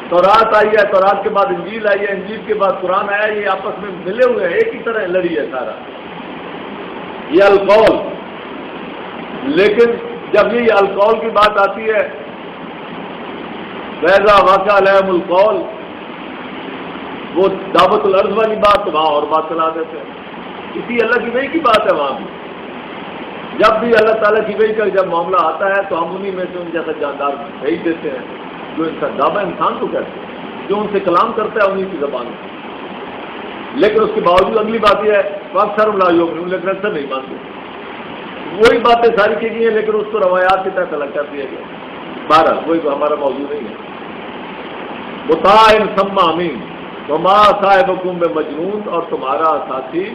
تورات آئی ہے، تورات کے بعد انجیل آئی ہے، انجیل کے بعد قرآن آیا، یہ آپس میں ملے ہوئے ہیں، ایک ہی طرح لڑی ہے سارا یہ القول، لیکن جب یہ القول کی بات آتی ہے وَإِذَا وَقَعَ عَلَيْهِمُ الْقَوْلُ، وہ دعوت الارض والی بات تو وہاں اور بات چلا دیتے ہیں، اسی اللہ کی وحی کی بات ہے، وہاں بھی جب بھی اللہ تعالیٰ کی وحی کا جب معاملہ آتا ہے تو ہم انہیں میں سے ان جیسا جاندار بھیج دیتے ہیں جو ان کا دعویٰ انسان کو کہتے ہیں، جو ان سے کلام کرتا ہے انہیں کی زبان سے، لیکن اس کے باوجود اگلی بات یہ ہے اکثر لیکن اکثر نہیں مانتے، وہی باتیں ساری کی گئی ہیں لیکن اس کو روایات کے تحت الگ کر دیا گیا، بہرحال وہی تو ہمارا موضوع نہیں ہے، مطاع ثم امین وما صاحبکم بمجنون، اور تمہارا ساتھی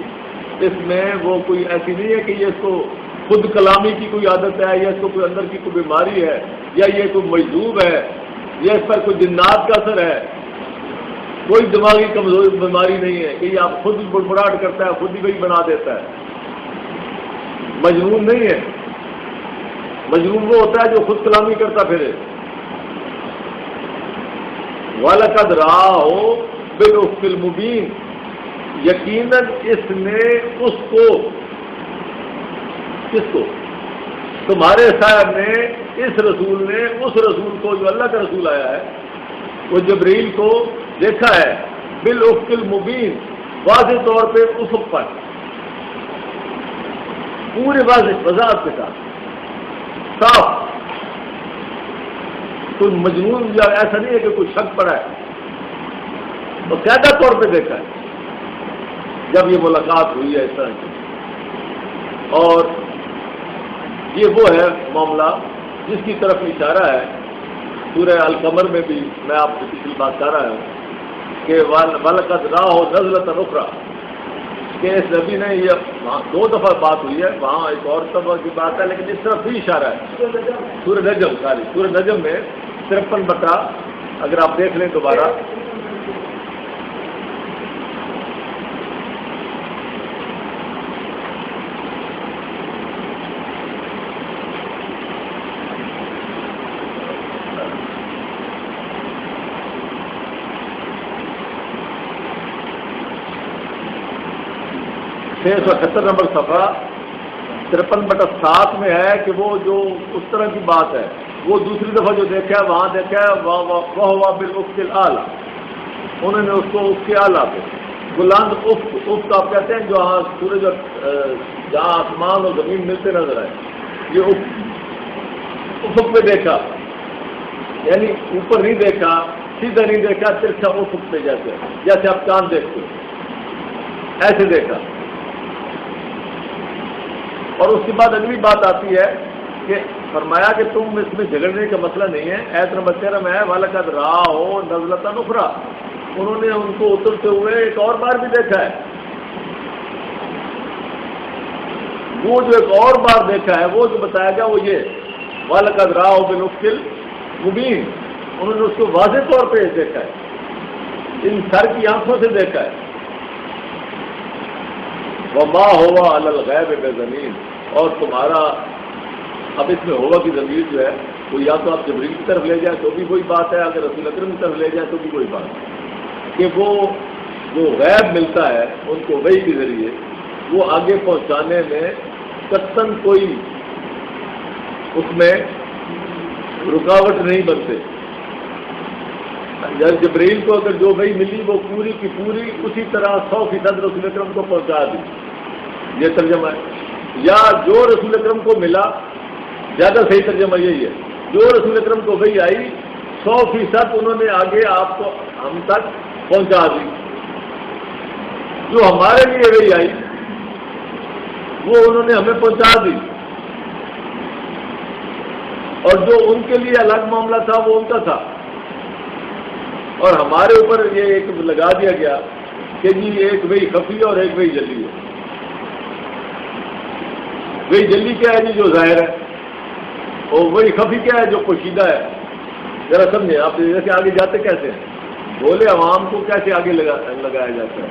اس میں وہ کوئی ایسی نہیں ہے کہ یہ اس کو خود کلامی کی کوئی عادت ہے، یا اس کو کوئی اندر کی کوئی بیماری ہے، یا یہ کوئی مجذوب ہے، یا اس پر کوئی جنات کا اثر ہے، کوئی دماغی کمزوری بیماری نہیں ہے کہ یہ آپ خود بڑبڑاہٹ کرتا ہے، خود ہی وہی بنا دیتا ہے، مجنون نہیں ہے، مجنون وہ ہوتا ہے جو خود کلامی کرتا پھرے، وَلَقَدْ رَآهُ بِالْأُفْقِ الْمُبِينِ، یقیناً اس نے اس کو، کس کو؟ تمہارے صاحب نے، اس رسول نے اس رسول کو جو اللہ کا رسول آیا ہے وہ جبریل کو دیکھا ہے بالافق المبین، واضح طور پہ افق پر، پورے واضح وضاحت کے ساتھ صاف، کوئی مجنون یا ایسا نہیں ہے کہ کوئی شک پڑا ہے، باقاعدہ طور پہ دیکھا ہے جب یہ ملاقات ہوئی ہے اس طرح کی۔ اور یہ وہ ہے معاملہ جس کی طرف اشارہ ہے سورہ القمر میں بھی، میں آپ سے پچھلی بات کر رہا ہوں کہ وَلَقَدْ رَآهُ نَزْلَةً أُخْرَىٰ، کہ اس نبی نے یہ وہاں 2 دفعہ بات ہوئی ہے، وہاں ایک اور دفعہ کی بات ہے، لیکن اس طرف بھی اشارہ ہے سورہ نجم، سورہ نجم میں 53 اگر آپ دیکھ لیں دوبارہ، چھ سو 78 نمبر صفحہ 53/7 میں ہے کہ وہ جو اس طرح کی بات ہے وہ دوسری دفعہ جو دیکھا ہے وہاں دیکھا ہے وہ بالافق الاعلیٰ، انہوں نے اس کو افق اعلیٰ پہ بلند افق آپ کہتے ہیں جہاں سورج جہاں آسمان اور زمین ملتے نظر آئے، یہ افق پہ دیکھا، یعنی اوپر نہیں دیکھا، سیدھا نہیں دیکھا، ترچھا افق پہ جیسے آپ چاند دیکھتے ہو ایسے دیکھا۔ اور اس کے بعد اگلی بات آتی ہے کہ فرمایا کہ تم اس میں جھگڑنے کا مسئلہ نہیں ہے، ایت نمبر 13 میں ہے وَلَقَدْ رَآهُ نَزْلَةً أُخْرَىٰ، انہوں نے ان کو اترتے ہوئے ایک اور بار بھی دیکھا ہے، وہ جو ایک اور بار دیکھا ہے وہ جو بتایا گیا وہ یہ وَلَقَدْ رَآهُ بِالْأُفْقِ الْمُبِينِ، انہوں نے اس کو واضح طور پہ دیکھا ہے، ان سر کی آنکھوں سے دیکھا ہے۔ وَمَا هُوَ عَلَى الْغَيْبِ بِضَنِينٍ، اور تمہارا اب اس میں ہوا کی ضمیر جو ہے وہ یا تو آپ جبریل کی طرف لے جائیں تو بھی وہی بات ہے، اگر رسول اکرم کی طرف لے جائیں تو بھی وہی بات ہے کہ وہ جو غیب ملتا ہے ان کو وحی کے ذریعے وہ آگے پہنچانے میں قطعاً کوئی اس میں رکاوٹ نہیں بنتے۔ جبریل کو اگر جو وحی ملی وہ پوری کی پوری اسی طرح 100% رسول اکرم کو پہنچا دی، یہ ترجمہ ہے۔ یا جو رسول اکرم کو ملا، زیادہ صحیح ترجمہ یہی ہے، جو رسول اکرم کو وحی آئی 100% انہوں نے آگے آپ کو ہم تک پہنچا دی، جو ہمارے لیے وحی آئی وہ انہوں نے ہمیں پہنچا دی، اور جو ان کے لیے الگ معاملہ تھا وہ ان کا تھا، اور ہمارے اوپر یہ ایک لگا دیا گیا کہ جی ایک وہی خفی ہے اور ایک وہی جلی ہے۔ وہی جلی کیا ہے جی؟ جو ظاہر ہے، اور وہی خفی کیا ہے؟ جو پوشیدہ ہے۔ ذرا سمجھیں آپ، جیسے آگے جاتے کیسے ہیں، بولے عوام کو کیسے آگے لگایا جاتا ہے۔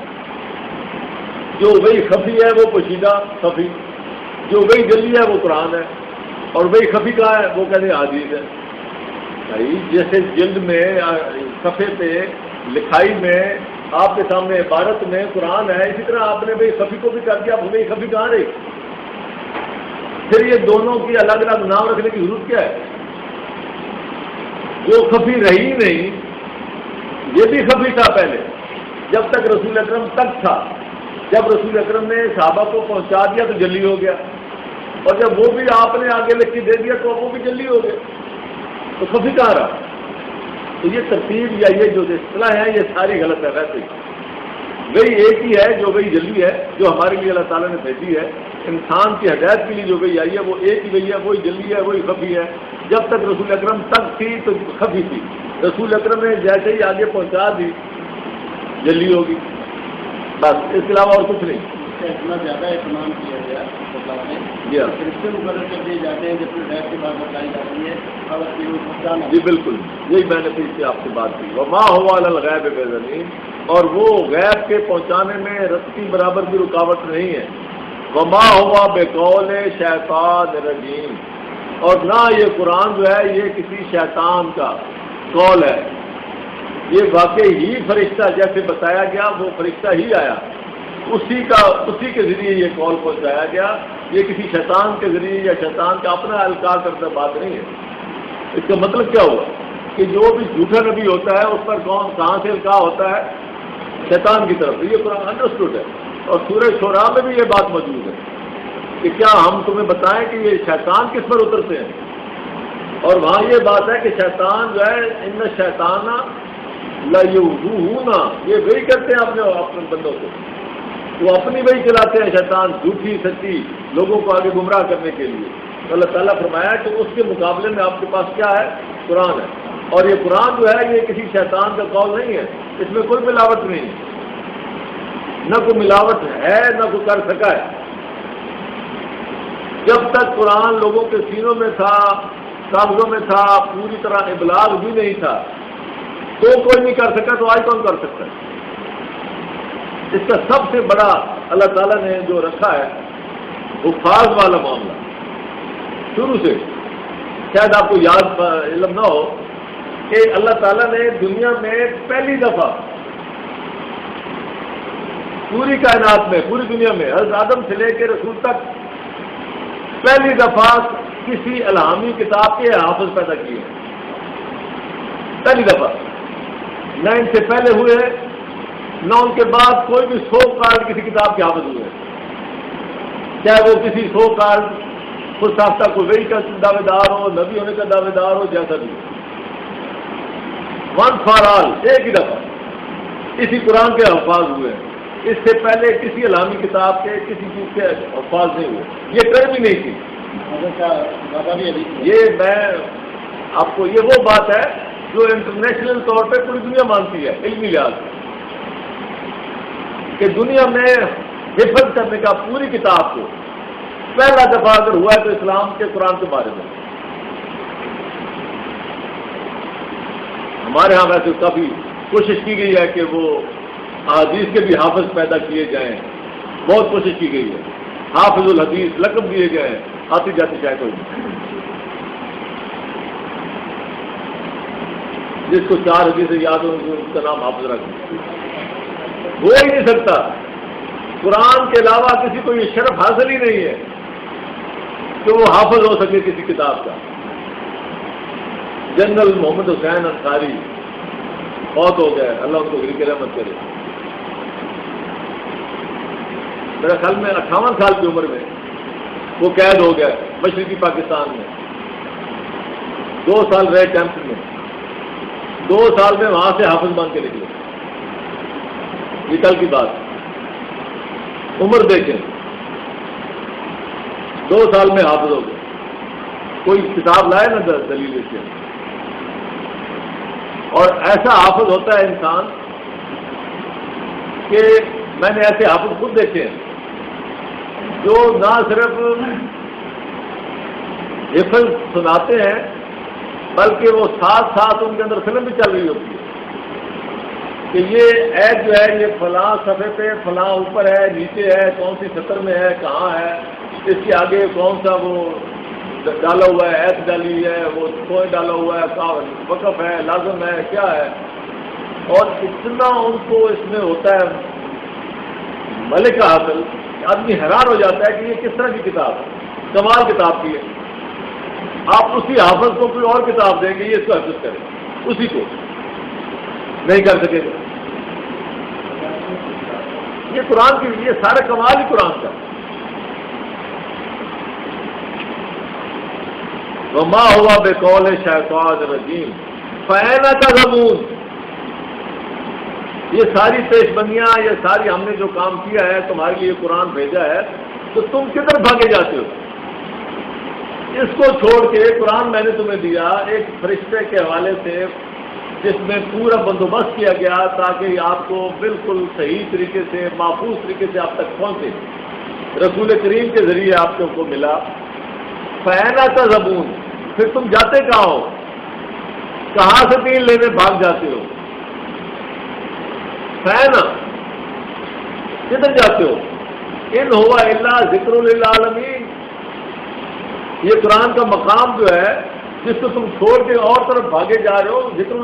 جو وہی خفی ہے وہ پوشیدہ خفی، جو وہی جلی ہے وہ قرآن ہے، اور وہی خفی کہاں ہے؟ وہ کہتے ہیں حدیث ہے۔ بھائی جیسے جلد میں صفحے پہ لکھائی میں آپ کے سامنے عبارت میں قرآن ہے، اسی طرح آپ نے بھائی خفی کو بھی کر دیا، بھائی خفی کہاں رہی؟ پھر یہ دونوں کی الگ الگ نام رکھنے کی ضرورت کیا ہے؟ جو خفی رہی نہیں، یہ بھی خفی تھا پہلے جب تک رسول اکرم تک تھا، جب رسول اکرم نے صحابہ کو پہنچا دیا تو جلی ہو گیا، اور جب وہ بھی آپ نے آگے لکھ کے دے دیا تو وہ بھی جلی ہو گیا، تو خفی کہاں رہا؟ تو یہ ترتیب یا یہ جو اصطلاح ہے یہ ساری غلط ہے۔ ویسے وہی ایک ہی ہے جو وہی جلی ہے، جو ہمارے لیے اللہ تعالیٰ نے بھیجی ہے، انسان کی ہدایت کے لیے جو وہی آئی ہے وہ ایک ہی وہی ہے، وہی جلی ہے، وہی خفی ہے۔ جب تک رسول اکرم تک تھی تو خفی تھی، رسول اکرم نے جیسے ہی آگے پہنچا دی جلی ہوگی، بس اس کے علاوہ اور کچھ نہیں۔ اتنا زیادہ اہتمام کیا گیا فرشتے مقرر کر دیے جاتے ہیں جب غیب کی بات بتائی جاتی ہے۔ جی بالکل، یہی میں نے پھر سے آپ سے بات کی، وما هو علی الغیب بضنین، اور وہ غیب کے پہنچانے میں رتی برابر بھی رکاوٹ نہیں ہے۔ وما هو بقول شیطان رجیم، اور نہ یہ قرآن جو ہے یہ کسی شیطان کا قول ہے، یہ واقعی ہی فرشتہ جیسے بتایا گیا وہ فرشتہ ہی آیا، اسی کے ذریعے یہ قول پہنچایا گیا. یہ کسی شیطان کے ذریعے یا شیطان کا اپنا القاء کرنے بات نہیں ہے. اس کا مطلب کیا ہوا کہ جو بھی جھوٹا نبی ہوتا ہے اس پر کہاں سے القاء ہوتا ہے؟ شیطان کی طرف. یہ قرآن انڈرسٹوڈ ہے. اور سورہ شعراء میں بھی یہ بات موجود ہے کہ کیا ہم تمہیں بتائیں کہ یہ شیطان کس پر اترتے ہیں. اور وہاں یہ بات ہے کہ شیطان جو ہے ان شیطان لَيُوحُونَ، یہ وہی کرتے ہیں اپنے بندوں کو. وہ اپنی وہی چلاتے ہیں شیطان، جھوٹی سچی لوگوں کو آگے گمراہ کرنے کے لیے. تو اللہ تعالیٰ فرمایا کہ اس کے مقابلے میں آپ کے پاس کیا ہے؟ قرآن ہے. اور یہ قرآن جو ہے یہ کسی شیطان کا قول نہیں ہے. اس میں کوئی ملاوٹ نہیں ہے. نہ کوئی ملاوٹ ہے نہ کوئی کر سکا ہے. جب تک قرآن لوگوں کے سینوں میں تھا، کاغذوں میں تھا، پوری طرح ابلاغ بھی نہیں تھا تو کوئی نہیں کر سکا. تو آج کون کر سکتا ہے؟ اس کا سب سے بڑا اللہ تعالیٰ نے جو رکھا ہے حفاظ والا معاملہ شروع سے. شاید آپ کو یاد علم نہ ہو کہ اللہ تعالیٰ نے دنیا میں پہلی دفعہ پوری کائنات میں، پوری دنیا میں حضرت آدم سے لے کے رسول تک پہلی دفعہ کسی الہامی کتاب کے حافظ پیدا کیے. پہلی دفعہ نہ ان سے پہلے ہوئے نہ ان کے بعد کوئی بھی 100 کارڈ کسی کتاب کے حافظ ہوئے، چاہے وہ کسی 100 کارڈ خود ساختہ کوئی وہی کا دعوے دار ہو، نبی ہونے کا دعوے دار ہو، جیسا بھی. ون فار آل ایک ہی دفعہ اسی قرآن کے حفاظ ہوئے ہیں. اس سے پہلے کسی الہامی کتاب کے کسی چیز کے حفاظ نہیں ہوئے. یہ کر بھی نہیں تھی. یہ میں آپ کو یہ وہ بات ہے جو انٹرنیشنل طور پہ پوری دنیا مانتی ہے علمی لحاظ سے، کہ دنیا میں حفظ کرنے کا پوری کتاب کو پہلا دفعہ اگر ہوا ہے تو اسلام کے قرآن کے بارے میں. ہمارے ہاں ویسے کافی کوشش کی گئی ہے کہ وہ احادیث کے بھی حافظ پیدا کیے جائیں. بہت کوشش کی گئی ہے. حافظ الحدیث لقب دیے گئے ہیں. آتی جاتی شاید ہوگی. جس کو 4 حدیثیں یاد ہوں اس کا نام حافظ رکھ ہو ہی نہیں سکتا. قرآن کے علاوہ کسی کو یہ شرف حاصل ہی نہیں ہے کہ وہ حافظ ہو سکے کسی کتاب کا. جنرل محمد حسین انصاری بہت ہو گئے، اللہ ان کو غریب رحمت کرے. میرا خیال میں 58 سال کی عمر میں وہ قید ہو گئے مشرقی پاکستان میں. 2 سال رہے کیمپ میں. 2 سال میں وہاں سے حافظ بن کے نکلے. یہ کل کی بات. عمر دیکھیں 2 سال میں حافظ ہو گئے. کوئی کتاب لائے نا دلیل سے. اور ایسا حافظ ہوتا ہے انسان کہ میں نے ایسے حافظ خود دیکھے ہیں جو نہ صرف حفظ سناتے ہیں بلکہ وہ ساتھ ساتھ ان کے اندر فلم بھی چل رہی ہوتی ہے کہ یہ ایڈ جو ہے یہ فلاں صفحے پہ فلاں اوپر ہے، نیچے ہے، کون سی سطر میں ہے، کہاں ہے، اس کے آگے کون سا وہ ڈالا ہوا ہے، ایس ڈالی ہے، وہ کوئی ڈالا ہوا ہے، وقف ہے، لازم ہے، کیا ہے. اور اتنا ان کو اس میں ہوتا ہے ملک کا حاصل، آدمی حیران ہو جاتا ہے کہ یہ کس طرح کی کتاب ہے. کمال کتاب کی ہے. آپ اسی حافظ کو کوئی اور کتاب دیں گے یہ اس کو حفظ کرے، اسی کو نہیں کر سکے گا. یہ قرآن کی یہ سارے کمال ہی قرآن کا. وما ہوا بقول شیطان رجیم فأین تذهبون. یہ ساری پیش بندیاں، یہ ساری ہم نے جو کام کیا ہے، تمہارے لیے قرآن بھیجا ہے، تو تم کدھر بھاگے جاتے ہو؟ اس کو چھوڑ کے قرآن میں نے تمہیں دیا ایک فرشتے کے حوالے سے جس میں پورا بندوبست کیا گیا تاکہ آپ کو بالکل صحیح طریقے سے، محفوظ طریقے سے آپ تک پہنچے. رسول کریم کے ذریعے آپ کو ملا. فأین تذهبون. پھر تم جاتے کہاں ہو؟ کہاں سے دین لینے بھاگ جاتے ہو؟ فأین کدھر جاتے ہو؟ ان ہوا الا ذکر للعالمین. یہ قرآن کا مقام جو ہے جس کو تم چھوڑ کے اور طرف بھاگے جا رہے ہو، ذکر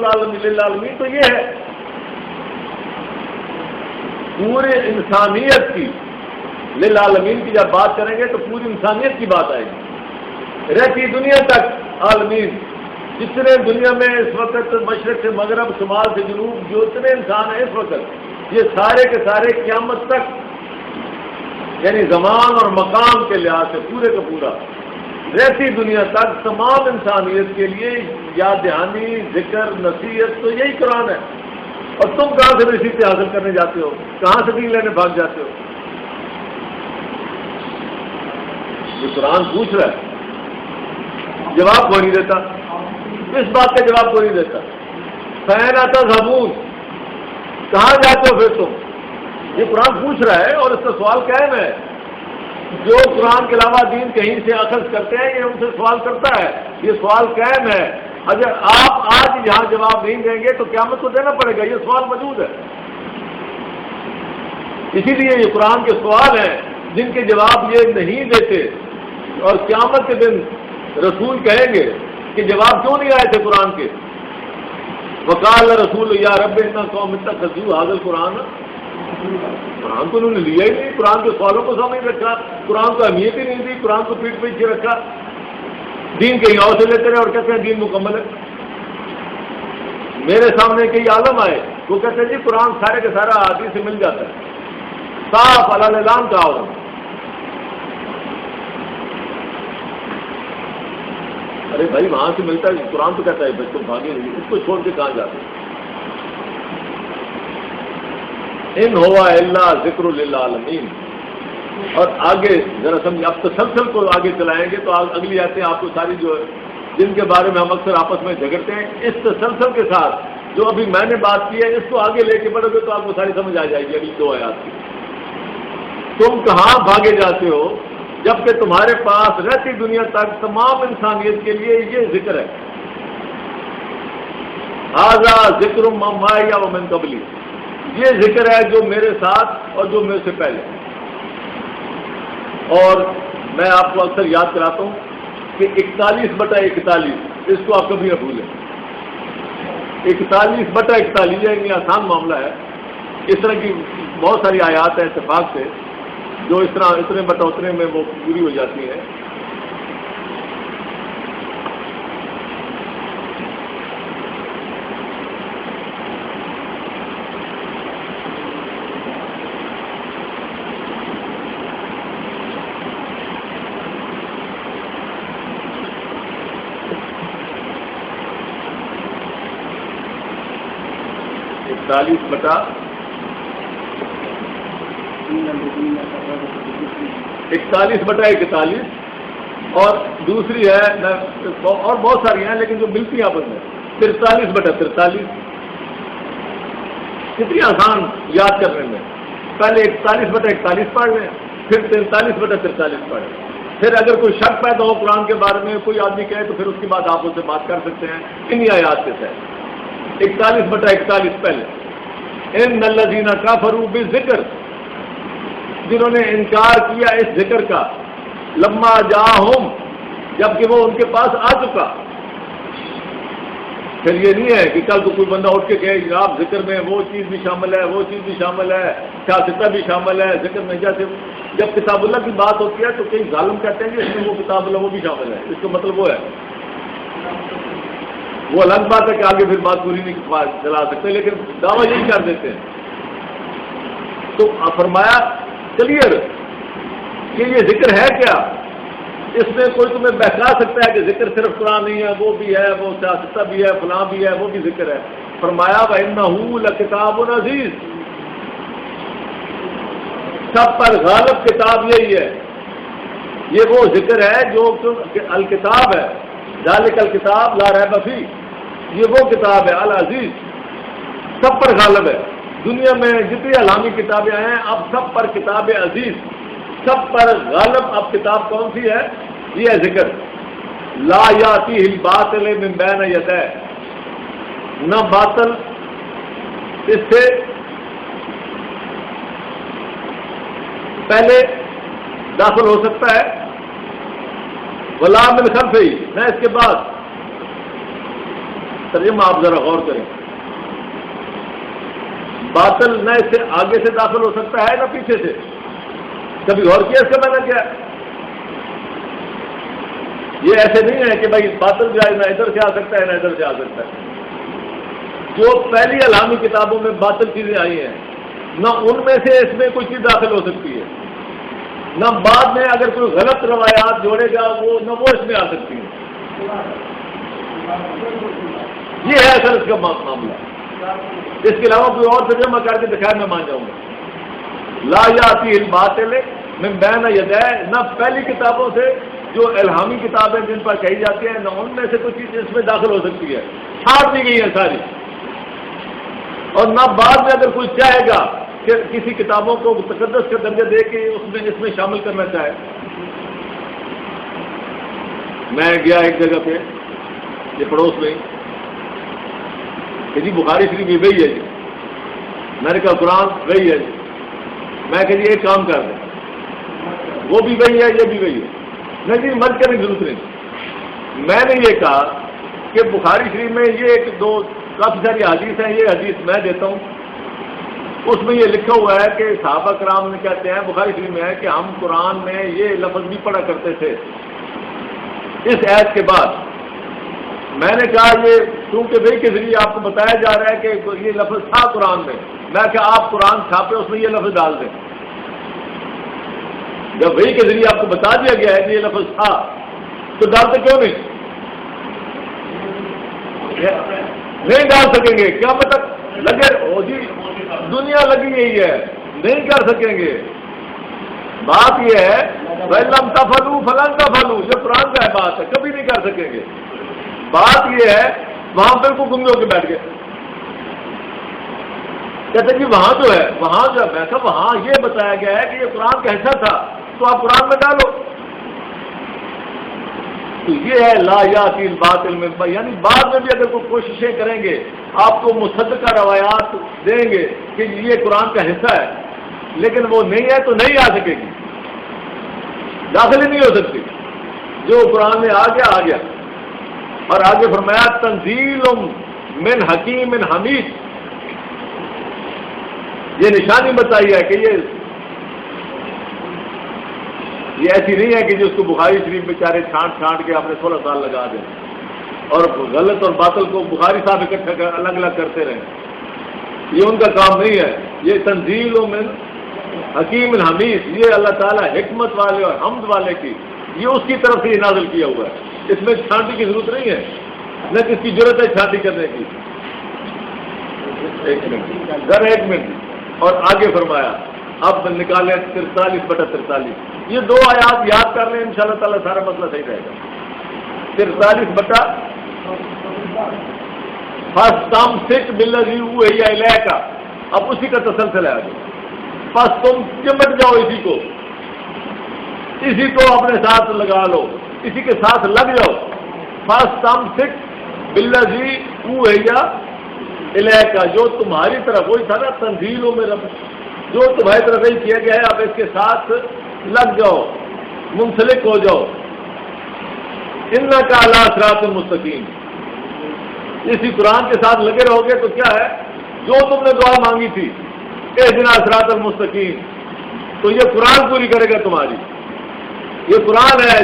للعالمین تو یہ ہے پورے انسانیت کی للعالمین کی جب بات کریں گے تو پوری انسانیت کی بات آئے گی، رہتی دنیا تک عالمین، جتنے دنیا میں اس وقت مشرق سے مغرب، شمال سے جنوب جو اتنے انسان ہیں اس وقت، یہ سارے کے سارے قیامت تک، یعنی زمان اور مقام کے لحاظ سے پورے کا پورا رہتی دنیا تک تمام انسانیت کے لیے یاد دہانی، ذکر، نصیحت تو یہی قرآن ہے۔ اور تم کہاں سے نصیحتیں حاصل کرنے جاتے ہو، کہاں سے دین لینے بھاگ جاتے ہو؟ یہ قرآن پوچھ رہا ہے، جواب کوئی نہیں دیتا، اس بات کا جواب کوئی نہیں دیتا۔ فین آتا زبون، کہاں جاتے ہو پھر تم؟ یہ قرآن پوچھ رہا ہے اور اس کا سوال قائم ہے۔ جو قرآن کے علاوہ دین کہیں سے اخذ کرتے ہیں یہ ان سے سوال کرتا ہے، یہ سوال قائم ہے۔ اگر آپ آج یہاں جواب نہیں دیں گے تو قیامت کو دینا پڑے گا، یہ سوال موجود ہے۔ اسی لیے یہ قرآن کے سوال ہیں جن کے جواب یہ نہیں دیتے، اور قیامت کے دن رسول کہیں گے کہ جواب کیوں نہیں آئے تھے قرآن کے؟ وقال رسول یا رب ان قوم اتخذوا هذا القرآن، قرآن کو انہوں نے لیا ہی نہیں، قرآن کے سوالوں کو سامنے رکھا، قرآن کو اہمیت ہی نہیں دی، قرآن کو پیٹ پیچھے رکھا، دین کہیں اور سے لیتے رہے اور کہتے ہیں دین مکمل ہے۔ میرے سامنے کئی عالم آئے، وہ کہتے ہیں جی قرآن سارے کے سارا حدیث سے مل جاتا ہے، صاف اعلان کا ہو۔ ارے بھائی وہاں سے ملتا ہے، قرآن تو کہتا ہے بچوں بھاگے نہیں، اس کو چھوڑ کے کہاں جاتے؟ ان ہوا الا ذکر للعالمین۔ اور آگے ذرا سمجھ، اب تسلسل کو آگے چلائیں گے تو اگلی آیتیں آپ کو ساری جو ہے جن کے بارے میں ہم اکثر آپس میں جھگڑتے ہیں، اس تسلسل کے ساتھ جو ابھی میں نے بات کی ہے اس کو آگے لے کے بڑھو گے تو آپ کو ساری سمجھ آ جائے گی اگلی دو آیات کی۔ تم کہاں بھاگے جاتے ہو جبکہ تمہارے پاس رہتی دنیا تک تمام انسانیت کے لیے یہ ذکر ہے۔ ھذا ذکر من معی و من قبلی، یہ ذکر ہے جو میرے ساتھ اور جو میرے سے پہلے۔ اور میں آپ کو اکثر یاد کراتا ہوں کہ 41/41 اس کو آپ کبھی نہ بھولیں۔ 41/41 یہ آسان معاملہ ہے، اس طرح کی بہت ساری آیات ہیں اتفاق سے جو اس طرح اتنے بٹا اتنے میں وہ پوری ہو جاتی ہیں۔ بٹا 41/41 اور دوسری ہے اور بہت ساری ہیں لیکن جو ملتی ہیں آپس میں 43/43۔ کتنی آسان یاد کرنے میں، پہلے 41/41 پڑھ لیں، پھر 43/43 پڑھ لیں، پھر اگر کوئی شک پیدا ہو قرآن کے بارے میں کوئی آدمی کہے تو پھر اس کے بعد آپ اس سے بات کر سکتے ہیں انہی آیات کے تحت۔ 41/41 پہلے، ان الذین کفروا بالذکر، جنہوں نے انکار کیا اس ذکر کا، لما جاءہم، جبکہ وہ ان کے پاس آ چکا۔ پھر یہ نہیں ہے کہ کل کو کوئی بندہ اٹھ کے کہے آپ ذکر میں وہ چیز بھی شامل ہے، وہ چیز بھی شامل ہے، شاستہ بھی شامل ہے ذکر میں۔ جیسے جب کتاب اللہ کی بات ہوتی ہے تو کئی ظالم کہتے ہیں کہ اس میں وہ کتاب اللہ وہ بھی شامل ہے، اس کا مطلب وہ ہے، وہ الگ بات ہے کہ آگے پھر بات پوری نہیں چلا سکتے، لیکن دعویٰ یہی کر دیتے ہیں۔ تو فرمایا کلیئر کہ یہ ذکر ہے کیا، اس میں کوئی تمہیں بہکا سکتا ہے کہ ذکر صرف قرآن نہیں ہے، وہ بھی ہے، وہ سیاستہ بھی ہے، فلاں بھی ہے، وہ بھی ذکر ہے۔ فرمایا وَإِنَّهُ لَكِتَابٌ عَزِيزٌ، سب پر غالب کتاب یہی ہے، یہ وہ ذکر ہے جو الکتاب ہے، ذالک الکتاب لا ریب فیہ، یہ وہ کتاب ہے العزیز، سب پر غالب ہے۔ دنیا میں جتنی علامی کتابیں ہیں اب سب پر کتاب عزیز، سب پر غالب اب کتاب کون سی ہے؟ یہ ہے ذکر۔ لا یاتیہ الباطل من بین یدیہ، نہ باطل اس سے پہلے داخل ہو سکتا ہے، ولا من خلفہ، نہ اس کے بعد۔ ترجمہ آپ ذرا غور کریں، باطل نہ اس سے آگے سے داخل ہو سکتا ہے نہ پیچھے سے. کبھی غور کیا اس کا معنی کیا ہے؟ یہ ایسے نہیں ہے کہ بھائی باطل جو ہے نہ ادھر سے آ سکتا ہے نہ ادھر سے آ سکتا ہے. جو پہلی الہامی کتابوں میں باطل چیزیں آئی ہیں نہ ان میں سے اس میں کوئی چیز داخل ہو سکتی ہے، نہ بعد میں اگر کوئی غلط روایات جوڑے گا نہ وہ اس میں آ سکتی ہے. یہ ہے اصل اس کا معاملہ. اس کے علاوہ کوئی اور ترجمہ کر کے دکھایا میں مان جاؤں گا. لا یاتی الباطل من بین یدیہ، نہ پہلی کتابوں سے جو الہامی کتابیں جن پر کہی جاتی ہیں نہ ان میں سے کوئی چیز اس میں داخل ہو سکتی ہے، چھاڑ دی گئی ہے ساری. اور نہ بعد میں اگر کوئی چاہے گا کہ کسی کتابوں کو تقدس کا درجہ دے کے اس میں شامل کرنا چاہے. میں گیا ایک جگہ پہ یہ پڑوس میں کہ جی بخاری شریف بھی وہی ہے جی، میں نے کہا قرآن وہی ہے جی. میں کہ جی ایک کام کر دیں، وہ بھی وہی ہے یہ بھی وہی ہے. نہیں جی مت کرنے کی ضرورت نہیں. میں نے یہ کہا کہ بخاری شریف میں یہ ایک دو کافی ساری حدیث ہیں، یہ حدیث میں دیتا ہوں، اس میں یہ لکھا ہوا ہے کہ صحابہ کرام نے کہتے ہیں بخاری شریف میں ہے کہ ہم قرآن میں یہ لفظ بھی پڑھا کرتے تھے اس آیت کے بعد. میں نے کہا یہ کیونکہ وہی کے ذریعے آپ کو بتایا جا رہا ہے کہ یہ لفظ تھا قرآن میں. میں کہ آپ قرآن چھاپے اس میں یہ لفظ ڈال دیں. جب وہی کے ذریعے آپ کو بتا دیا گیا ہے کہ یہ لفظ تھا تو ڈالتے کیوں نہیں ڈال سکیں گے؟ کیا مطلب لگے ہو جی دنیا لگی یہی ہے، نہیں کر سکیں گے. بات یہ ہے فَإِلَّمْ تَفْعَلُوا فَلَنْ تَفْعَلُوا، یہ قرآن کا ہے، بات ہے کبھی نہیں کر سکیں گے. بات یہ ہے وہاں بالکل گنگے ہو کے بیٹھ گئے. کہتے جی وہاں جو ہے وہاں جو ہے، میں کہا وہاں یہ بتایا گیا ہے کہ یہ قرآن کا حصہ تھا تو آپ قرآن میں ڈالو. تو یہ ہے لا یاتی الباطل من بین، یعنی بعد میں بھی اگر کوئی کوششیں کریں گے آپ کو مصدقہ روایات دیں گے کہ یہ قرآن کا حصہ ہے لیکن وہ نہیں ہے تو نہیں آ سکے گی، داخل ہی نہیں ہو سکتی. جو قرآن میں آ گیا. اور آگے فرمایا تنزیل من حکیم حمید، یہ نشانی بتائی ہے کہ یہ ایسی نہیں ہے کہ جو اس کو بخاری شریف بیچارے چھانٹ کے اپنے 16 سال لگا دیں اور غلط اور باطل کو بخاری صاحب اکٹھا الگ الگ کرتے رہیں. یہ ان کا کام نہیں ہے. یہ تنزیل من حکیم حمید، یہ اللہ تعالیٰ حکمت والے اور حمد والے کی، یہ اس کی طرف سے یہ نازل کیا ہوا ہے. اس میں چھانٹی کی ضرورت نہیں ہے، نہ کس کی ضرورت ہے چھانٹی کرنے کی. ایک منٹ اور آگے فرمایا اب نکالیں 43/43. یہ دو آیات یاد کر لیں انشاءاللہ تعالیٰ سارا مسئلہ صحیح رہے گا. 43 فَاسْتَمْسِكْ بِالَّذِي أُوحِيَ إِلَيْكَ، اب اسی کا تسلسل ہے آگے. بس تم چمٹ جاؤ اسی کو اپنے ساتھ لگا لو، اسی کے ساتھ لگ جاؤ. فَاسْتَمْسِكْ بِالَّذِي أُوحِيَ إِلَيْكَ، جو تمہاری طرف، وہی تھا نا تنزیل میں رب، جو تمہاری طرف ہی کیا گیا ہے اب اس کے ساتھ لگ جاؤ، منسلک ہو جاؤ. إِنَّكَ عَلَىٰ صِرَاطٍ مُسْتَقِيمٍ، اسی قرآن کے ساتھ لگے رہو گے تو کیا ہے جو تم نے دعا مانگی تھی اهدنا الصراط المستقیم، تو یہ قرآن پوری کرے گا تمہاری. یہ قرآن ہے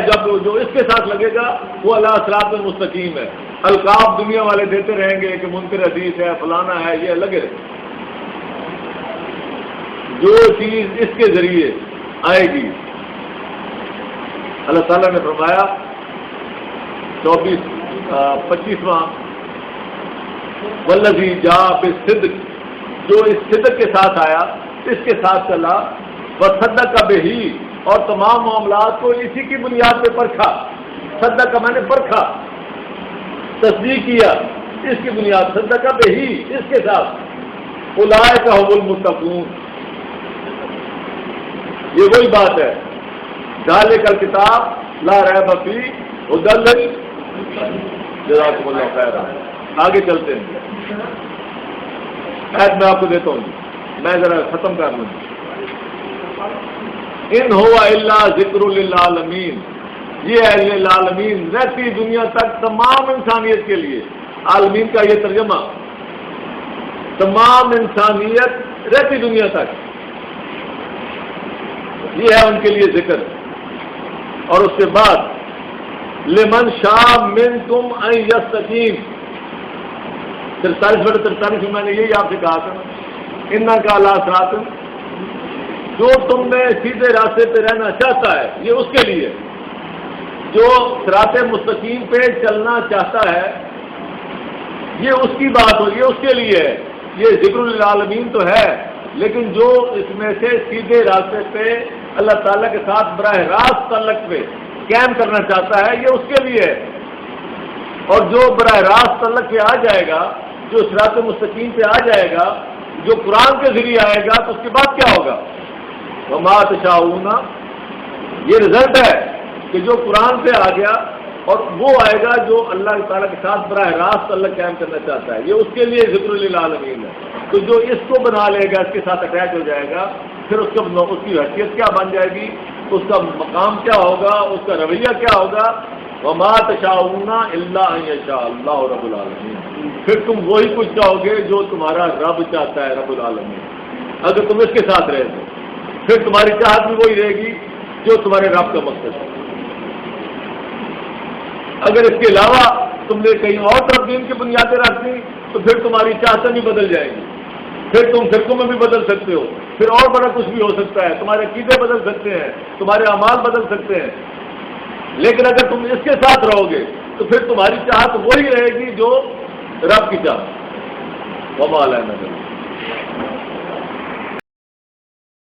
جو اس کے ساتھ لگے گا وہ اللہ صراط المستقیم ہے. القاب دنیا والے دیتے رہیں گے کہ منکر حدیث ہے فلانا ہے، یہ لگے رہے. جو چیز اس کے ذریعے آئے گی اللہ تعالیٰ نے فرمایا 25واں والذی جاء بالصدق، جو اس صدق کے ساتھ آیا، اس کے ساتھ چلا، وصدق بہ، اور تمام معاملات کو اسی کی بنیاد پہ پرکھا. صدق کا میں نے پرکھا، تصدیق کیا اس کی بنیاد، صدق بہ اس کے ساتھ. اولئک هم المتقون، یہ وہی بات ہے. ذالک الکتاب لا ریب فیہ ھدی للمتقین. جزاکم اللہ خیر. آگے چلتے ہیں. میں آپ کو دیتا ہوں، میں ذرا ختم کر لوں. ان ہوا الا ذکر للعالمین، یہ ہے للعالمین، رہتی دنیا تک تمام انسانیت کے لیے. عالمین کا یہ ترجمہ تمام انسانیت رہتی دنیا تک. یہ ہے ان کے لیے ذکر. اور اس کے بعد لمن شاء منکم ان یستقیم 43/43 میں نے یہی آپ سے کہا تھا انک علی صراط، جو تم میں سیدھے راستے پہ رہنا چاہتا ہے یہ اس کے لیے، جو صراط مستقیم پہ چلنا چاہتا ہے یہ اس کی بات ہو، یہ اس کے لیے ہے. یہ ذکر للعالمین تو ہے، لیکن جو اس میں سے سیدھے راستے پہ اللہ تعالیٰ کے ساتھ براہ راست تعلق پہ قائم کرنا چاہتا ہے یہ اس کے لیے ہے. اور جو براہ راست تعلق پہ آ جائے گا، جو صراط مستقیم پہ آ جائے گا، جو قرآن کے ذریعے آئے گا، تو اس کے بعد کیا ہوگا؟ وما تشاؤون، یہ رزلٹ ہے کہ جو قرآن پہ آ گیا اور وہ آئے گا جو اللہ تعالیٰ کے ساتھ براہ راست اللہ قائم کرنا چاہتا ہے، یہ اس کے لیے ذکر للعالمین ہے. تو جو اس کو بنا لے گا، اس کے ساتھ اٹیچ ہو جائے گا، پھر اس کی حیثیت کیا بن جائے گی، اس کا مقام کیا ہوگا، اس کا رویہ کیا ہوگا؟ وما تشاؤون الا ان یشاء اللہ رب العالمین. پھر تم وہی کچھ چاہو گے جو تمہارا رب چاہتا ہے، رب العالمین. اگر تم اس کے ساتھ رہے تو پھر تمہاری چاہت بھی وہی رہے گی جو تمہارے رب کا مقصد ہے. اگر اس کے علاوہ تم نے کہیں اور طرف دین کی بنیادیں رکھ دی تو پھر تمہاری چاہتیں بھی بدل جائیں گی، پھر تم فرقوں میں بھی بدل سکتے ہو، پھر اور بڑا کچھ بھی ہو سکتا ہے، تمہارے عقیدے بدل سکتے ہیں، تمہارے اعمال بدل سکتے ہیں. لیکن اگر تم اس کے ساتھ رہو گے تو پھر تمہاری چاہت وہی رہے گی جو رب کی چاہت. وما علینا